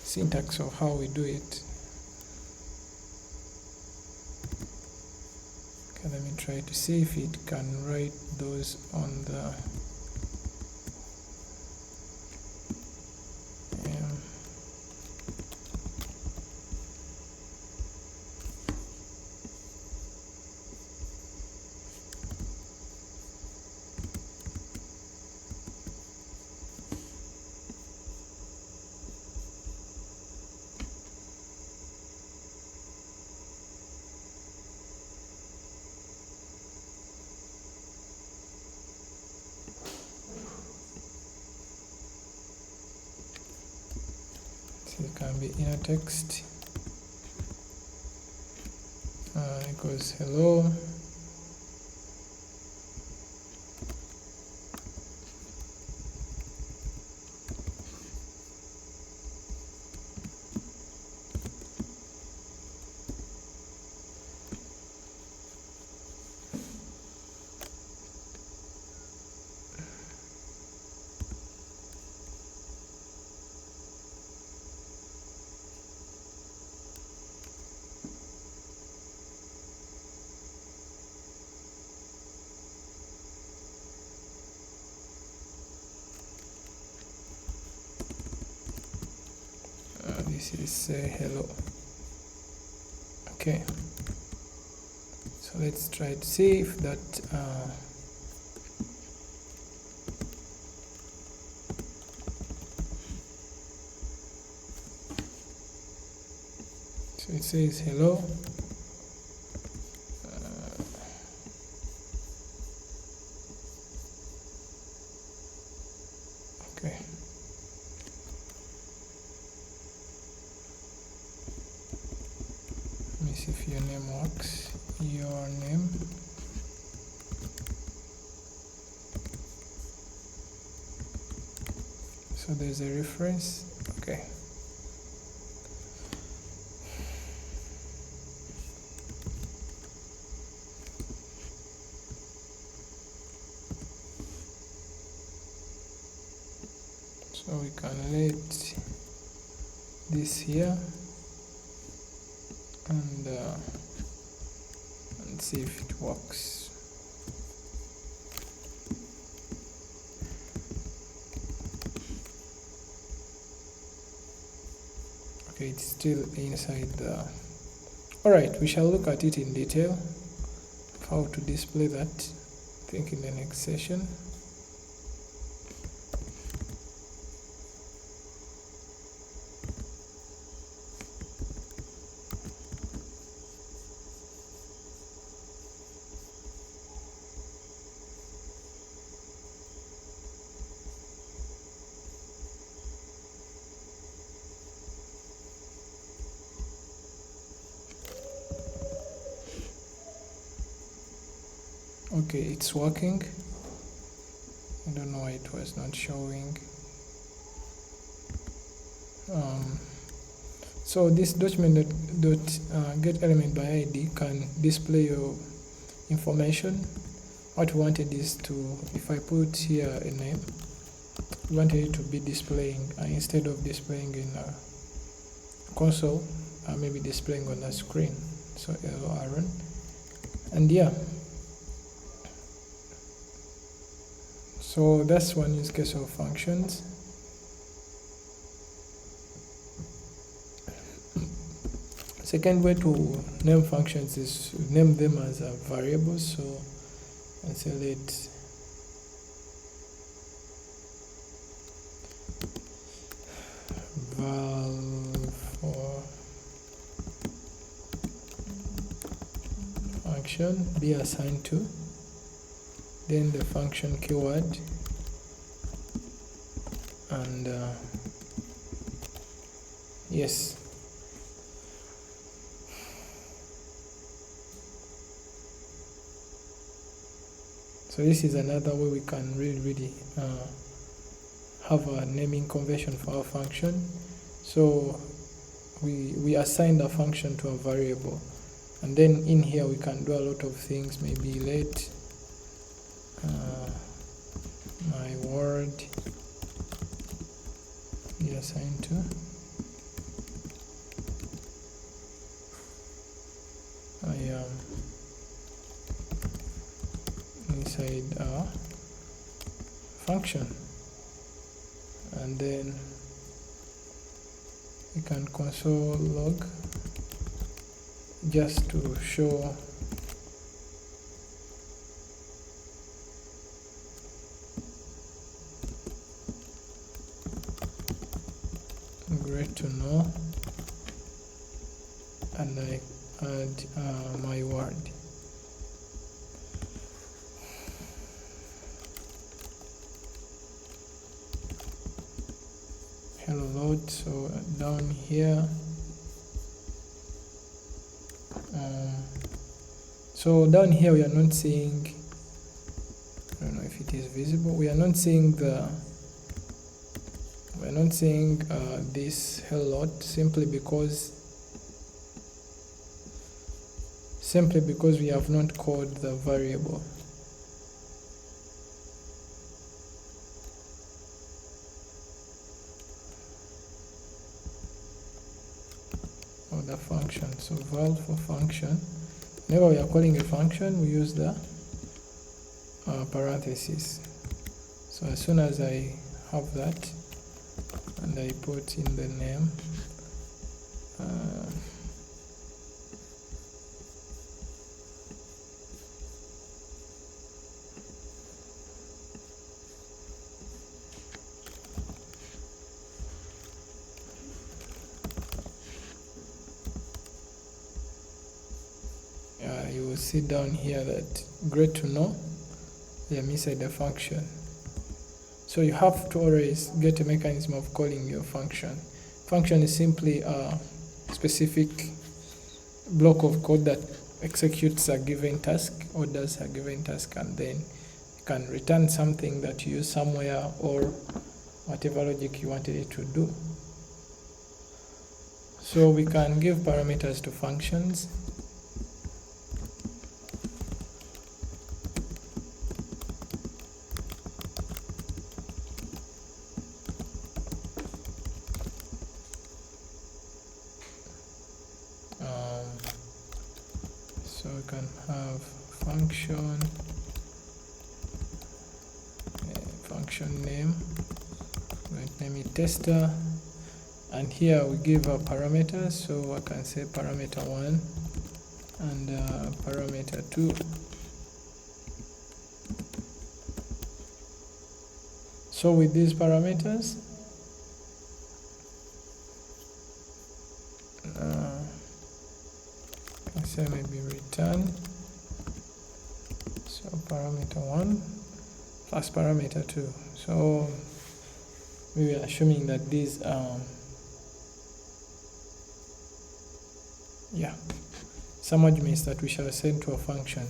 syntax of how we do it. Okay, let me try to see if it can write those on the it can be inner text equals hello. this is say hello. Okay, so let's try to see if that so it says hello. Okay, let me see if your name works. Your name, so there's a reference. Okay, so we can let this here and see if it works. Okay, it's still inside the... Alright, we shall look at it in detail, how to display that, I think in the next session. Okay, it's working. I don't know why it was not showing. So this document get element by ID can display your information. What we wanted is to, if I put here a name, we wanted it to be displaying instead of displaying in a console, maybe displaying on a screen. So hello Aaron, and yeah. So that's one use case of functions. Second way to name functions is to name them as a variable. So let's say let val for function be assigned to, then the function keyword, and yes. So this is another way we can really have a naming convention for our function. So we assign the function to a variable, and then in here we can do a lot of things. Maybe let my word be assigned to I am inside a function, and then you can console log just to show great to know, and I add my word. Hello load. So down here, we are not seeing, I don't know if it is visible, we are not seeing this hello load simply because we have not called the variable. Or the function. So val for function. Whenever we are calling a function, we use the parentheses. So as soon as I have that and I put in the name, will see down here that great to know they are inside the function. So you have to always get a mechanism of calling your function. Function is simply a specific block of code that executes a given task or does a given task, and then you can return something that you use somewhere or whatever logic you wanted it to do. So we can give parameters to functions. So we can have function name. We're going to name it tester, and here we give a parameter. So I can say parameter 1 and parameter 2. So with these parameters, I say maybe return. So parameter 1 plus parameter 2. So we are assuming that these some arguments that we shall send to a function.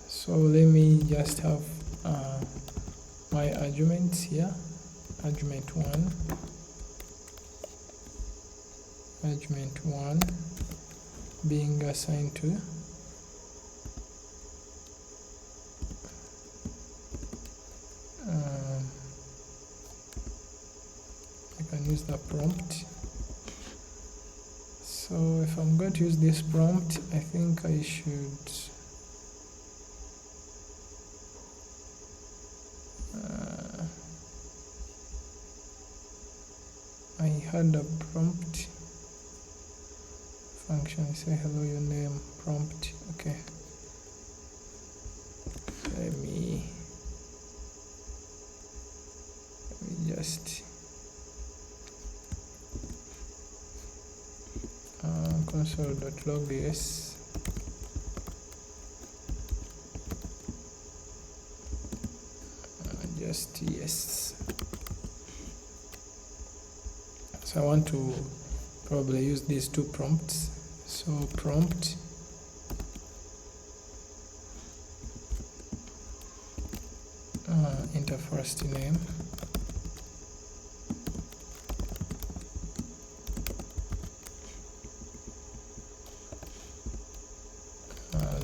So let me just have my arguments here. Argument 1 being assigned to I can use the prompt. So if I'm going to use this prompt, I think I should I had a prompt function, say hello your name, prompt. Okay, let me just console.log.ds. Just yes. So I want to probably use these two prompts. So prompt enter first name,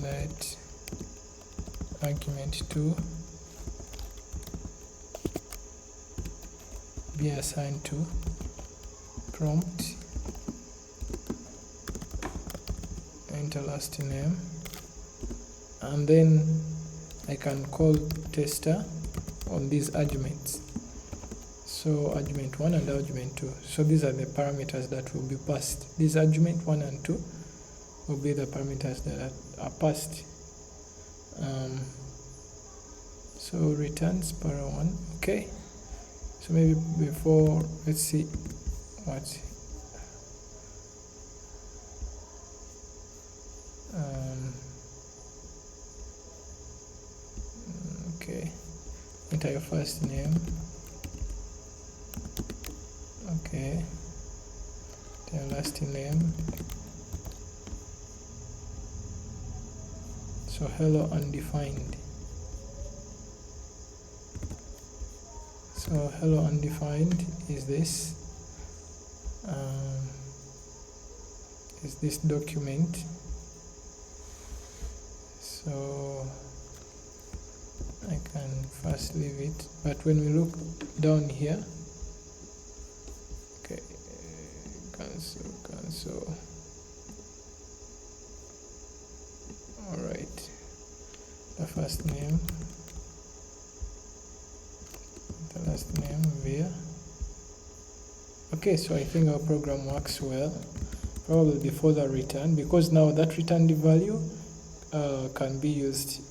let argument 2 be assigned to prompt enter last name, and then I can call tester on these arguments. So argument 1 and argument 2. So these are the parameters that will be passed. These argument 1 and 2 will be the parameters that are passed. So returns para 1. Okay. So maybe before, let's see what okay, enter your first name. Okay, enter your last name. So hello undefined. So hello undefined is this document. So I can first leave it, but when we look down here, okay, cancel. All right, the first name, the last name, via. Okay, so I think our program works well, probably before the return, because now that returned value can be used,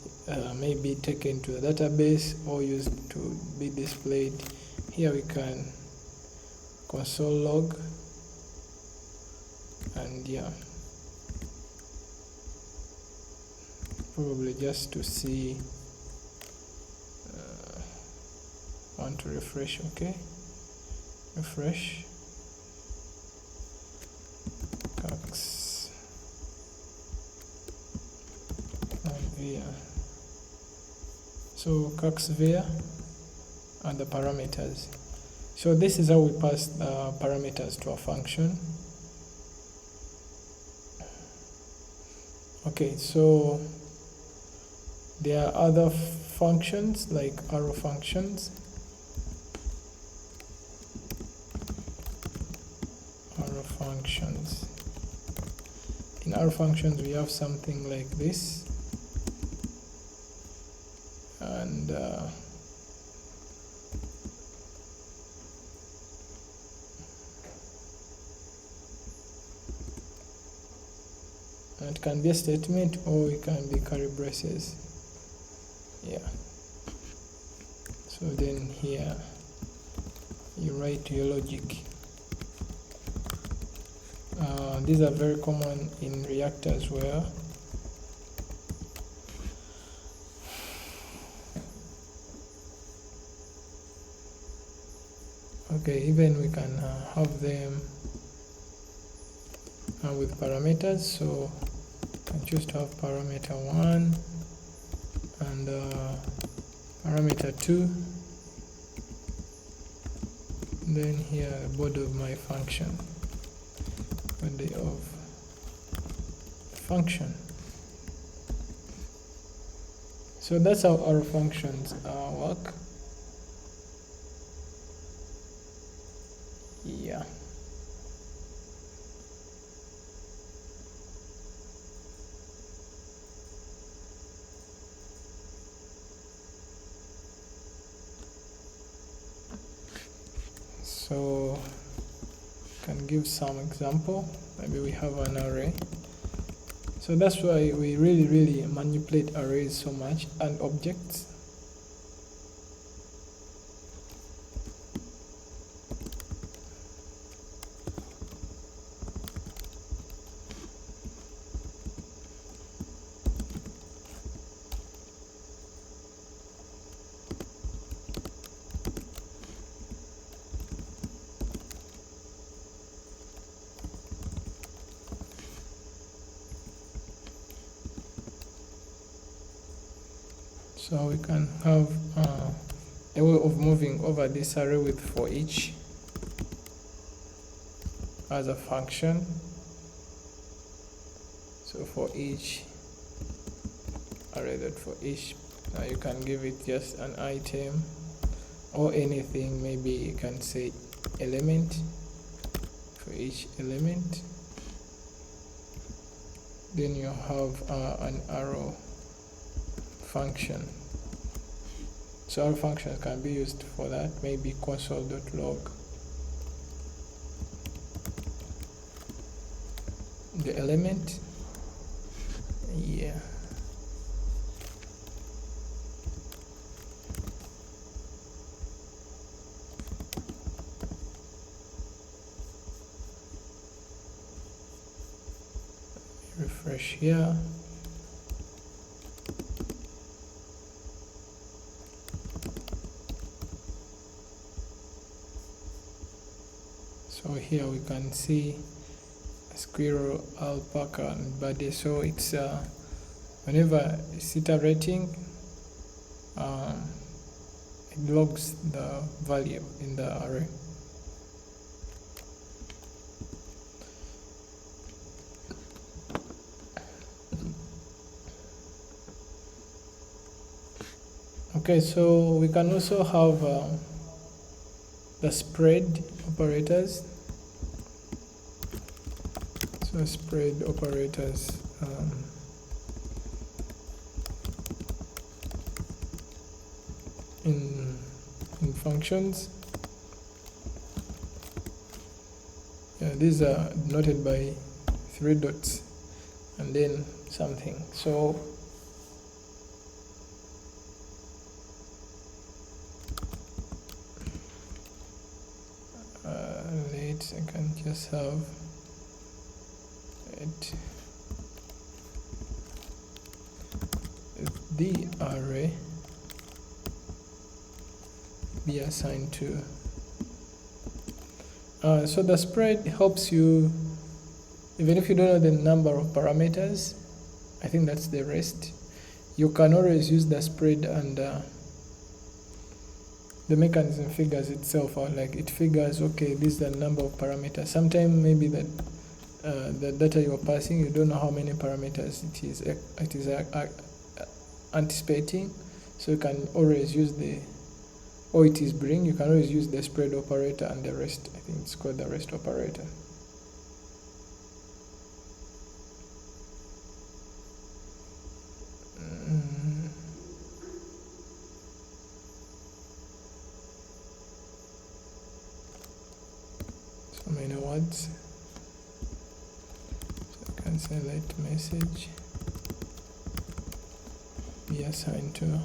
maybe taken to the database or used to be displayed. Here we can console log, and yeah. probably just to see. Want to refresh. Okay, refresh. Calcs and via. So calcs via and the parameters. So this is how we pass parameters to a function. Okay, so there are other functions like arrow functions. Arrow functions. In arrow functions we have something like this, and it can be a statement or it can be curly braces. Yeah. So then here you write your logic. These are very common in React as well. Okay, even we can have them with parameters. So I choose to have parameter 1 and parameter 2. Then here the body of my function. Body of function. So that's how our functions work. Yeah. So can give some example. Maybe we have an array. So that's why we really manipulate arrays so much and objects. So we can have a way of moving over this array with for each as a function. So for each array, that for each you can give it just an item or anything. Maybe you can say element for each element. Then you have an arrow function. So arrow functions can be used for that. Maybe console.log the element. Yeah. Refresh here. So here we can see a squirrel, alpaca, and birdie. So it's whenever it's iterating, it logs the value in the array. Okay, so we can also have the spread operators. So spread operators in functions. Yeah, these are denoted by 3 dots and then something. So I can just have it the array be assigned to. So the spread helps you, even if you don't know the number of parameters, I think that's the rest. You can always use the spread, and the mechanism figures itself out. Like it figures, okay, this is the number of parameters. Sometimes maybe that the data you're passing, you don't know how many parameters it is anticipating. So you can always use the, or it is bring, you can always use the spread operator and the rest. I think it's called the rest operator. So many words. So I can say let message be assigned to.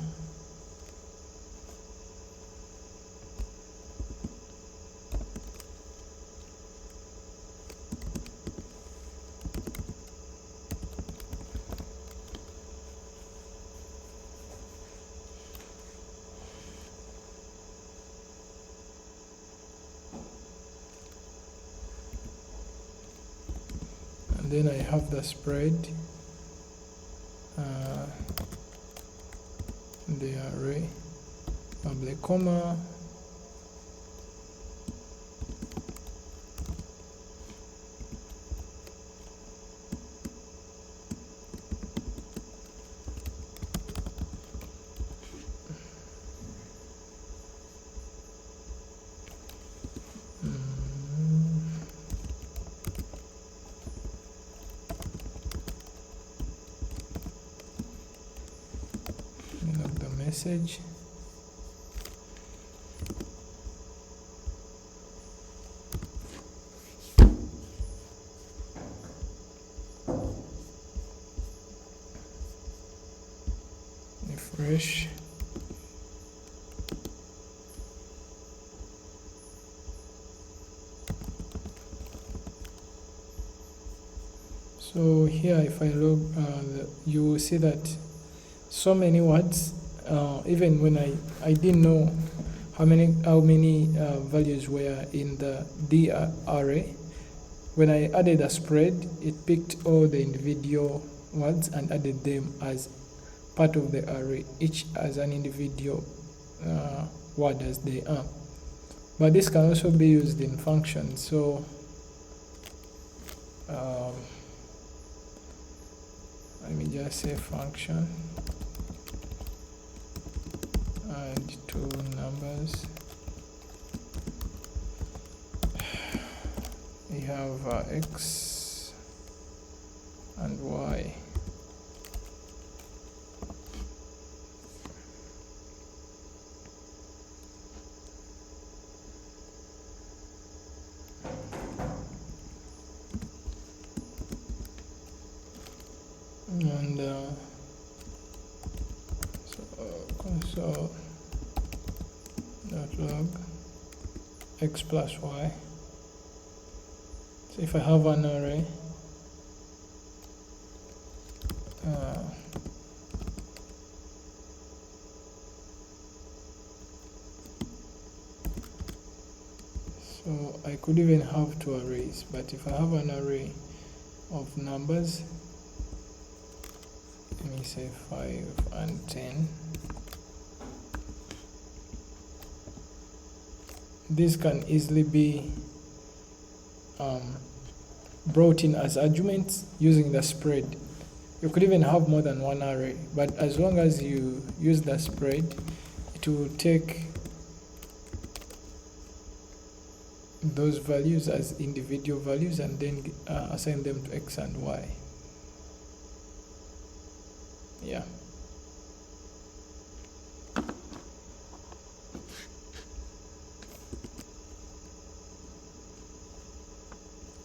Then I have the spread, the array, public comma, message, refresh, so here if I log, you will see that so many words. Even when I didn't know how many values were in the array, when I added a spread, it picked all the individual words and added them as part of the array, each as an individual word as they are. But this can also be used in functions. So let me just say function. Add two numbers. We have x and y. And console.log x plus y. So if I have an array, so I could even have two arrays, but if I have an array of numbers, let me say 5 and 10. This can easily be brought in as arguments using the spread. You could even have more than one array, but as long as you use the spread, it will take those values as individual values and then assign them to x and y. Yeah.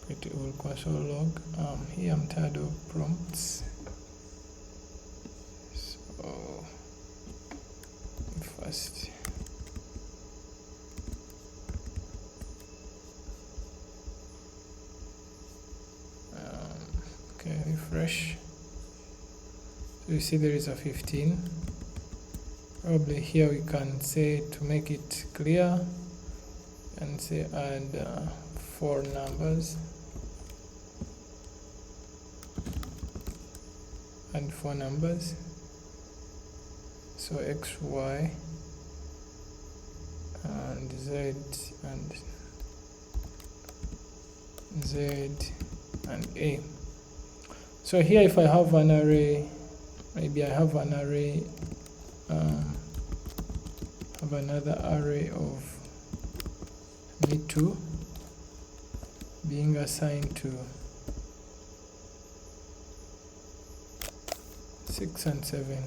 It will console log. Here I'm tired of prompts. So first. Okay, refresh. So you see there is a 15. Probably here we can say, to make it clear, and say add 4 numbers. Add 4 numbers. So X, Y, and Z, and Z, and A. So here if I have an array, maybe I have an array, have another array of me2 being assigned to 6 and 7,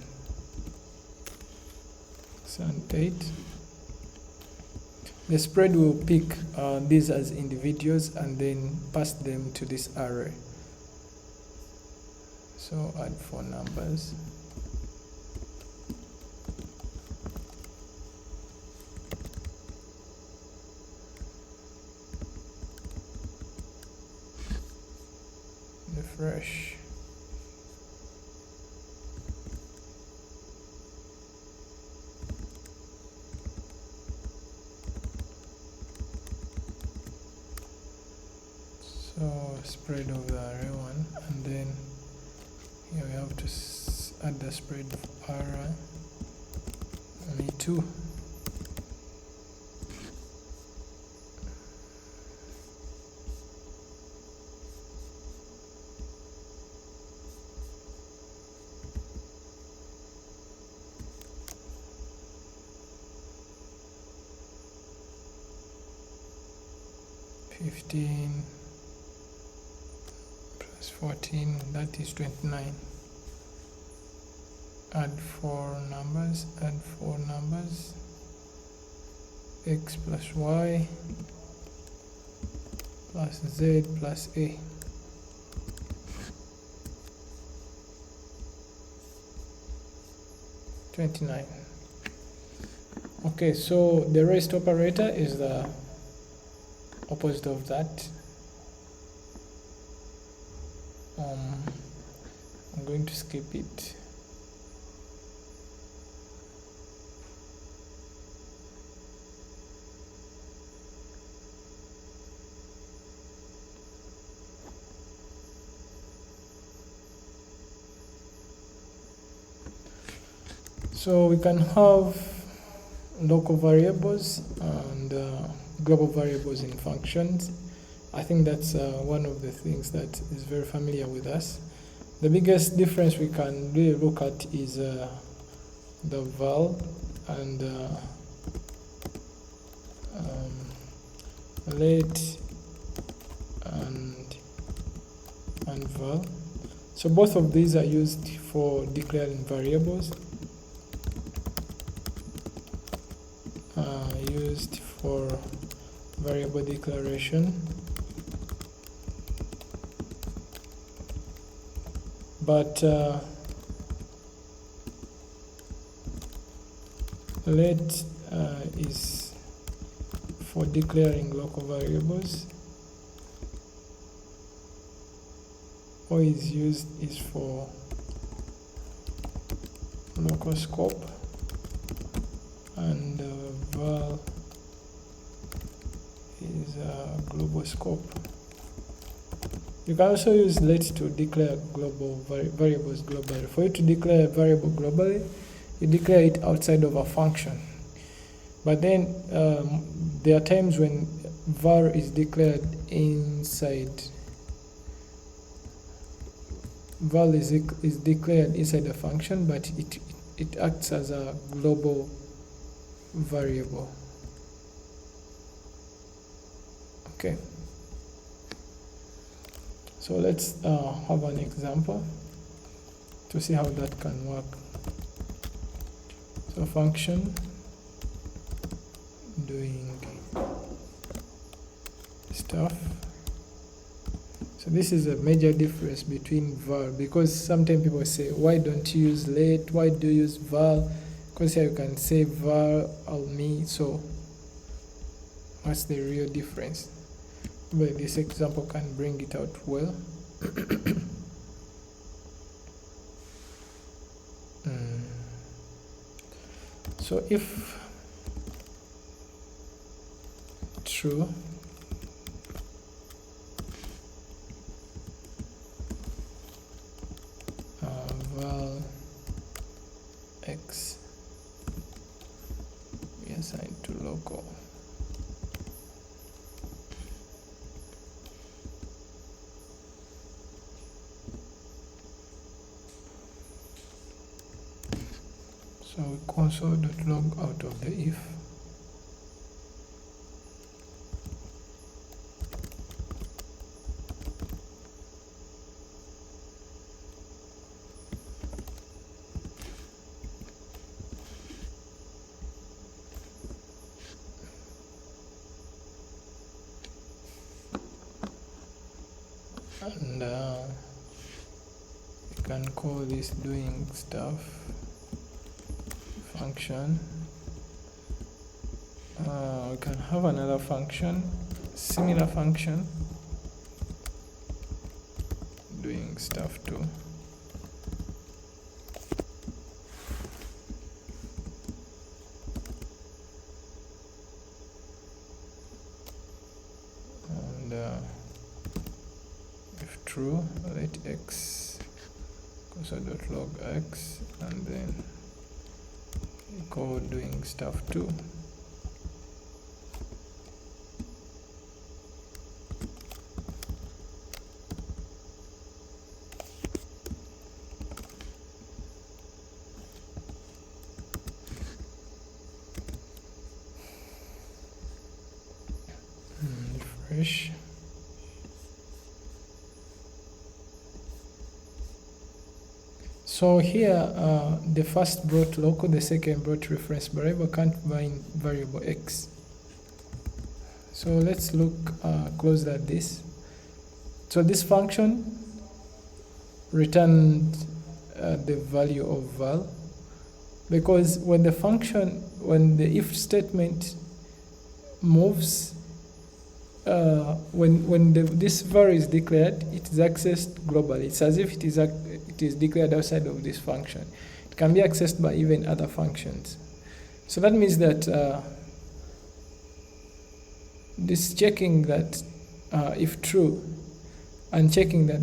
6 and 8. The spread will pick these as individuals and then pass them to this array. So add 4 numbers. Refresh. So spread of the array 1, and then here we have to add the spread of array me2. (15) plus 14, that is 29. Add 4 numbers, X plus Y plus Z plus A. (29). Okay, so the rest operator is the opposite of that. I'm going to skip it. So we can have local variables and global variables in functions. I think that's one of the things that is very familiar with us. The biggest difference we can really look at is the val and let and val. So both of these are used for declaring variables. Used for variable declaration, but let is for declaring local variables, or is used is for local scope, and val is a global scope. You can also use let to declare global variables globally. For you to declare a variable globally, you declare it outside of a function. But then there are times when var is declared inside. Val is declared inside a function, but it acts as a global variable. Okay, so let's have an example to see how that can work. So function doing stuff. So this is a major difference between var, because sometimes people say, why don't you use let, why do you use val? Because here you can say var al me. So what's the real difference? But this example can bring it out well. So if true, val x be assigned to local. So we console.log out of the if. And you can call this doing stuff function. We can have another function, similar function, doing stuff too. And if true, let x console.log x, and then we call doing stuff too. Refresh. So here the first brought local, the second brought reference variable, can't bind variable x. So let's look closer at this. So this function returned the value of val, because when the if statement moves, when this var is declared, it is accessed globally. It's as if it is declared outside of this function. It can be accessed by even other functions. So that means that this checking that if true, and checking that,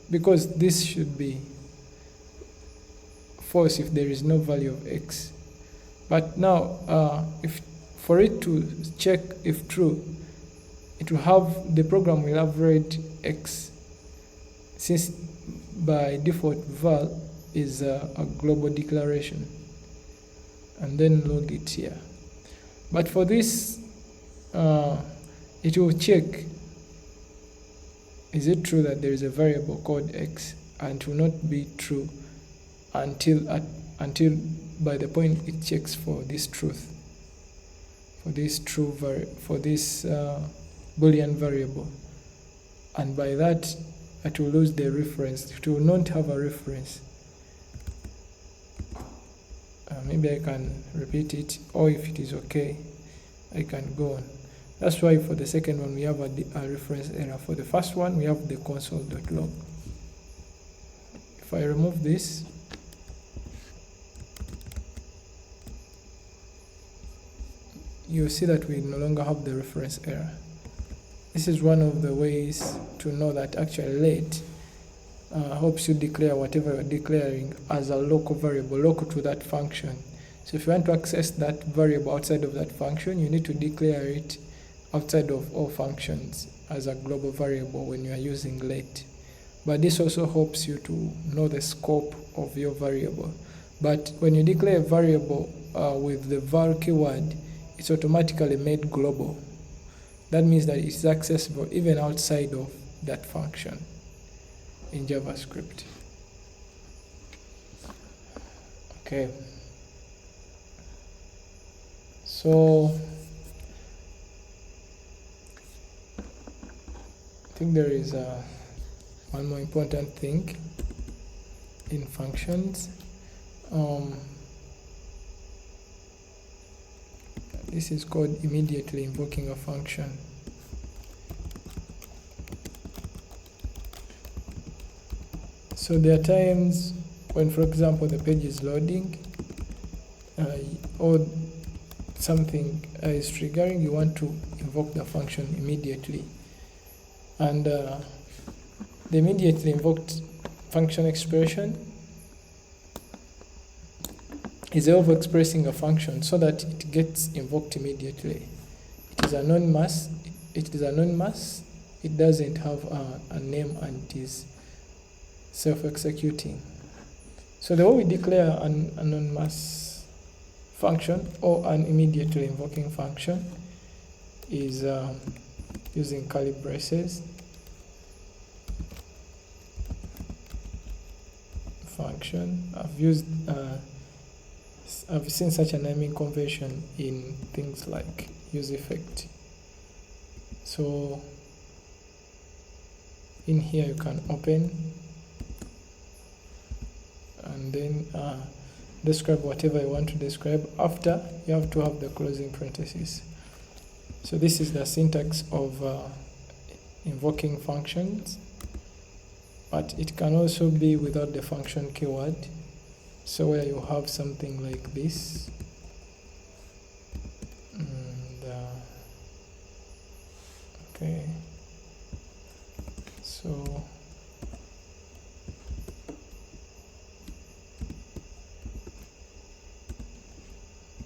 because this should be false if there is no value of x. But now if for it to check if true, it will have, the program will have read x, since by default val is a global declaration, and then log it here. But for this it will check, is it true that there is a variable called x, and it will not be true until by the point it checks for this truth, for this Boolean variable, and by that it will lose the reference. It will not have a reference. Maybe I can repeat it, or if it is okay, I can go on. That's why for the second one we have a reference error. For the first one we have the console.log. If I remove this, you see that we no longer have the reference error. This is one of the ways to know that actually let helps you declare whatever you're declaring as a local variable, local to that function. So if you want to access that variable outside of that function, you need to declare it outside of all functions as a global variable when you are using let. But this also helps you to know the scope of your variable. But when you declare a variable with the var keyword, it's automatically made global. That means that it's accessible even outside of that function in JavaScript. Okay. So I think there is one more important thing in functions. This is called immediately invoking a function. So there are times when, for example, the page is loading or something is triggering, you want to invoke the function immediately. And the immediately invoked function expression is a way of expressing a function so that it gets invoked immediately. It is anonymous. It doesn't have a name, and it is self-executing. So the way we declare an anonymous function or an immediately invoking function is using curly braces. Function. I've seen such a naming convention in things like use effect. So in here you can open and then describe whatever you want to describe. After, you have to have the closing parentheses. So this is the syntax of invoking functions, but it can also be without the function keyword. So where you have something like this, and okay, so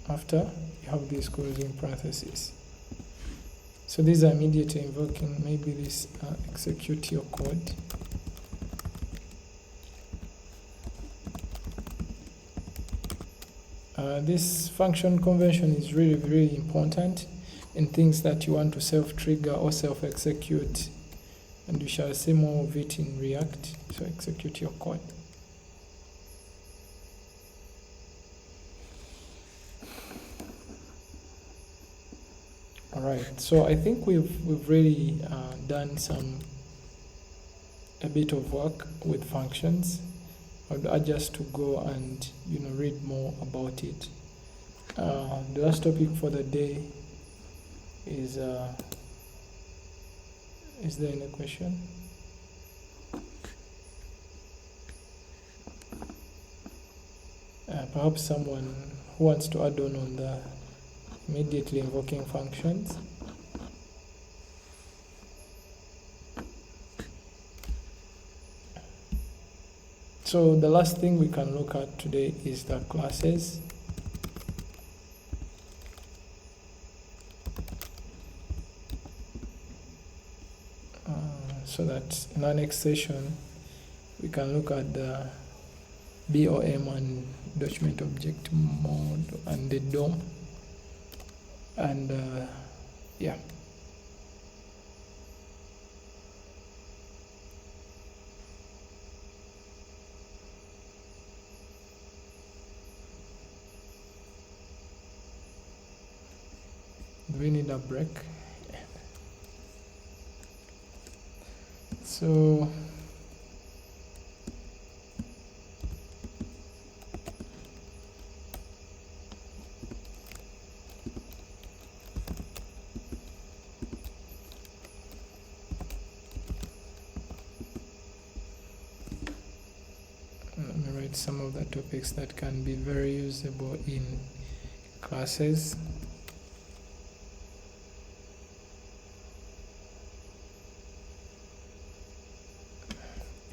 after you have these closing parentheses. So these are immediately invoking, maybe this execute your code. This function convention is really, really important in things that you want to self-trigger or self-execute, and we shall see more of it in React. So execute your code. All right, so I think we've really done a bit of work with functions. I would urge us to go and read more about it. The last topic for the day is there any question? Perhaps someone who wants to add on the immediately invoking functions. So the last thing we can look at today is the classes. So that in our next session we can look at the BOM and document object mode and the DOM, and yeah. Do we need a break? So let me write some of the topics that can be very usable in classes.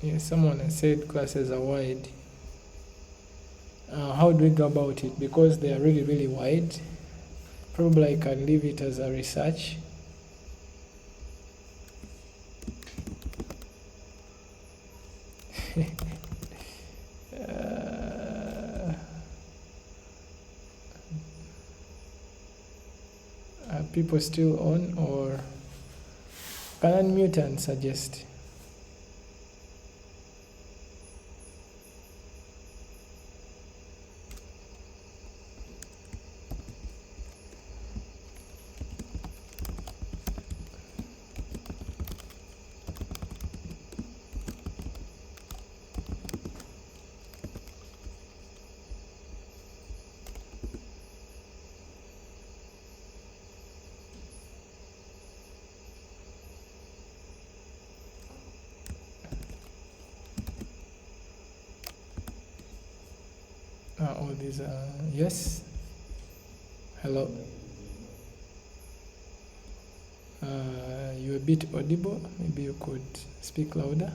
Yeah, someone has said classes are wide. How do we go about it? Because they are really, really wide. Probably I can leave it as a research. Are people still on, or can I unmute and suggest? All these are yes. Hello. You're a bit audible. Maybe you could speak louder.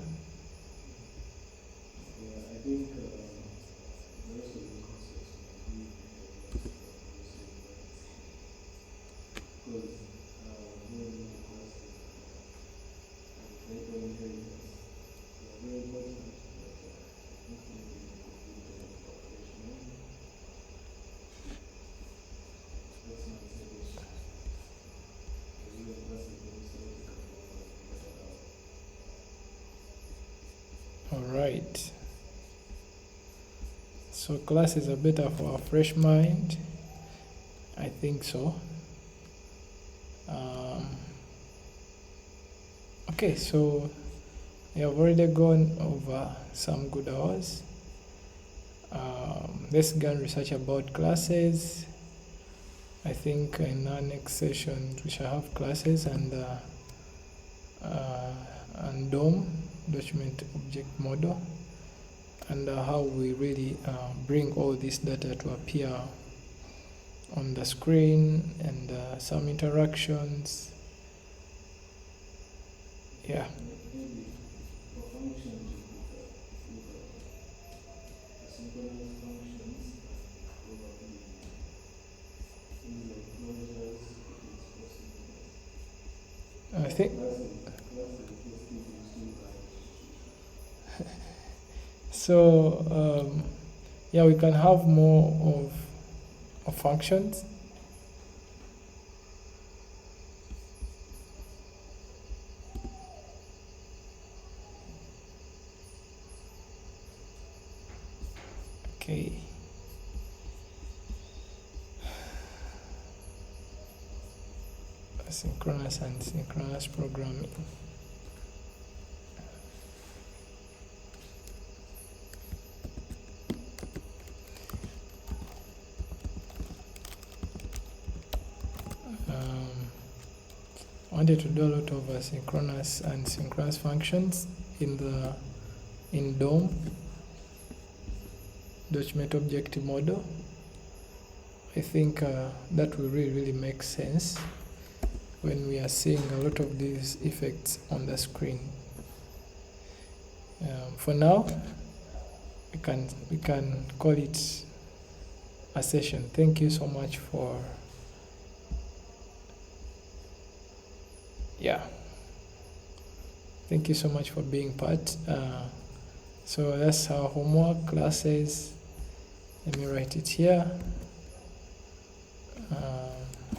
All right. So classes are better for a fresh mind. I think so. Okay, so we have already gone over some good hours. Let's go and research about classes. I think in our next session we shall have classes and DOM, document object model, and how we really bring all this data to appear on the screen, and some interactions. Yeah. I think so. Yeah, we can have more of functions. Okay. Asynchronous and synchronous programming. I wanted to do a lot of asynchronous and synchronous functions in DOM, document object model. I think that will really make sense when we are seeing a lot of these effects on the screen. For now, we can call it a session. Thank you so much for thank you so much for being part. So that's our homework classes. Let me write it here.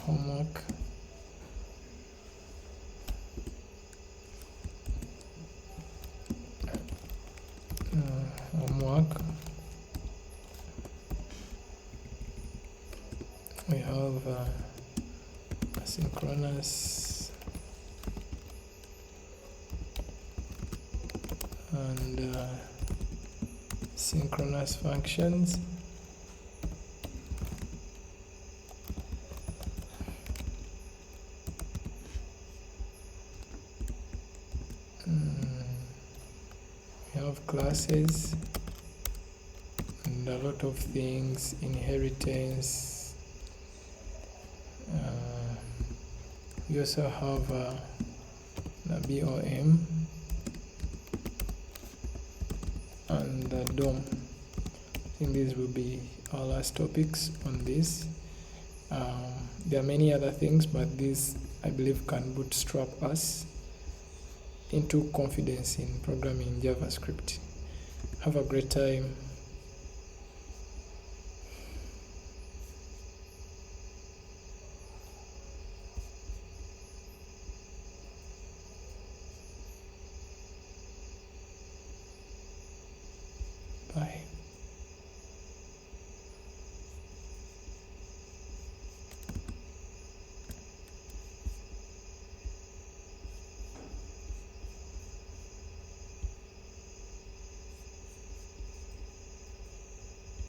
Homework. Homework. We have asynchronous and synchronous functions. We have classes and a lot of things, inheritance. We also have the BOM and the DOM. I think these will be our last topics on this. There are many other things, but these I believe can bootstrap us into confidence in programming JavaScript. Have a great time. Bye.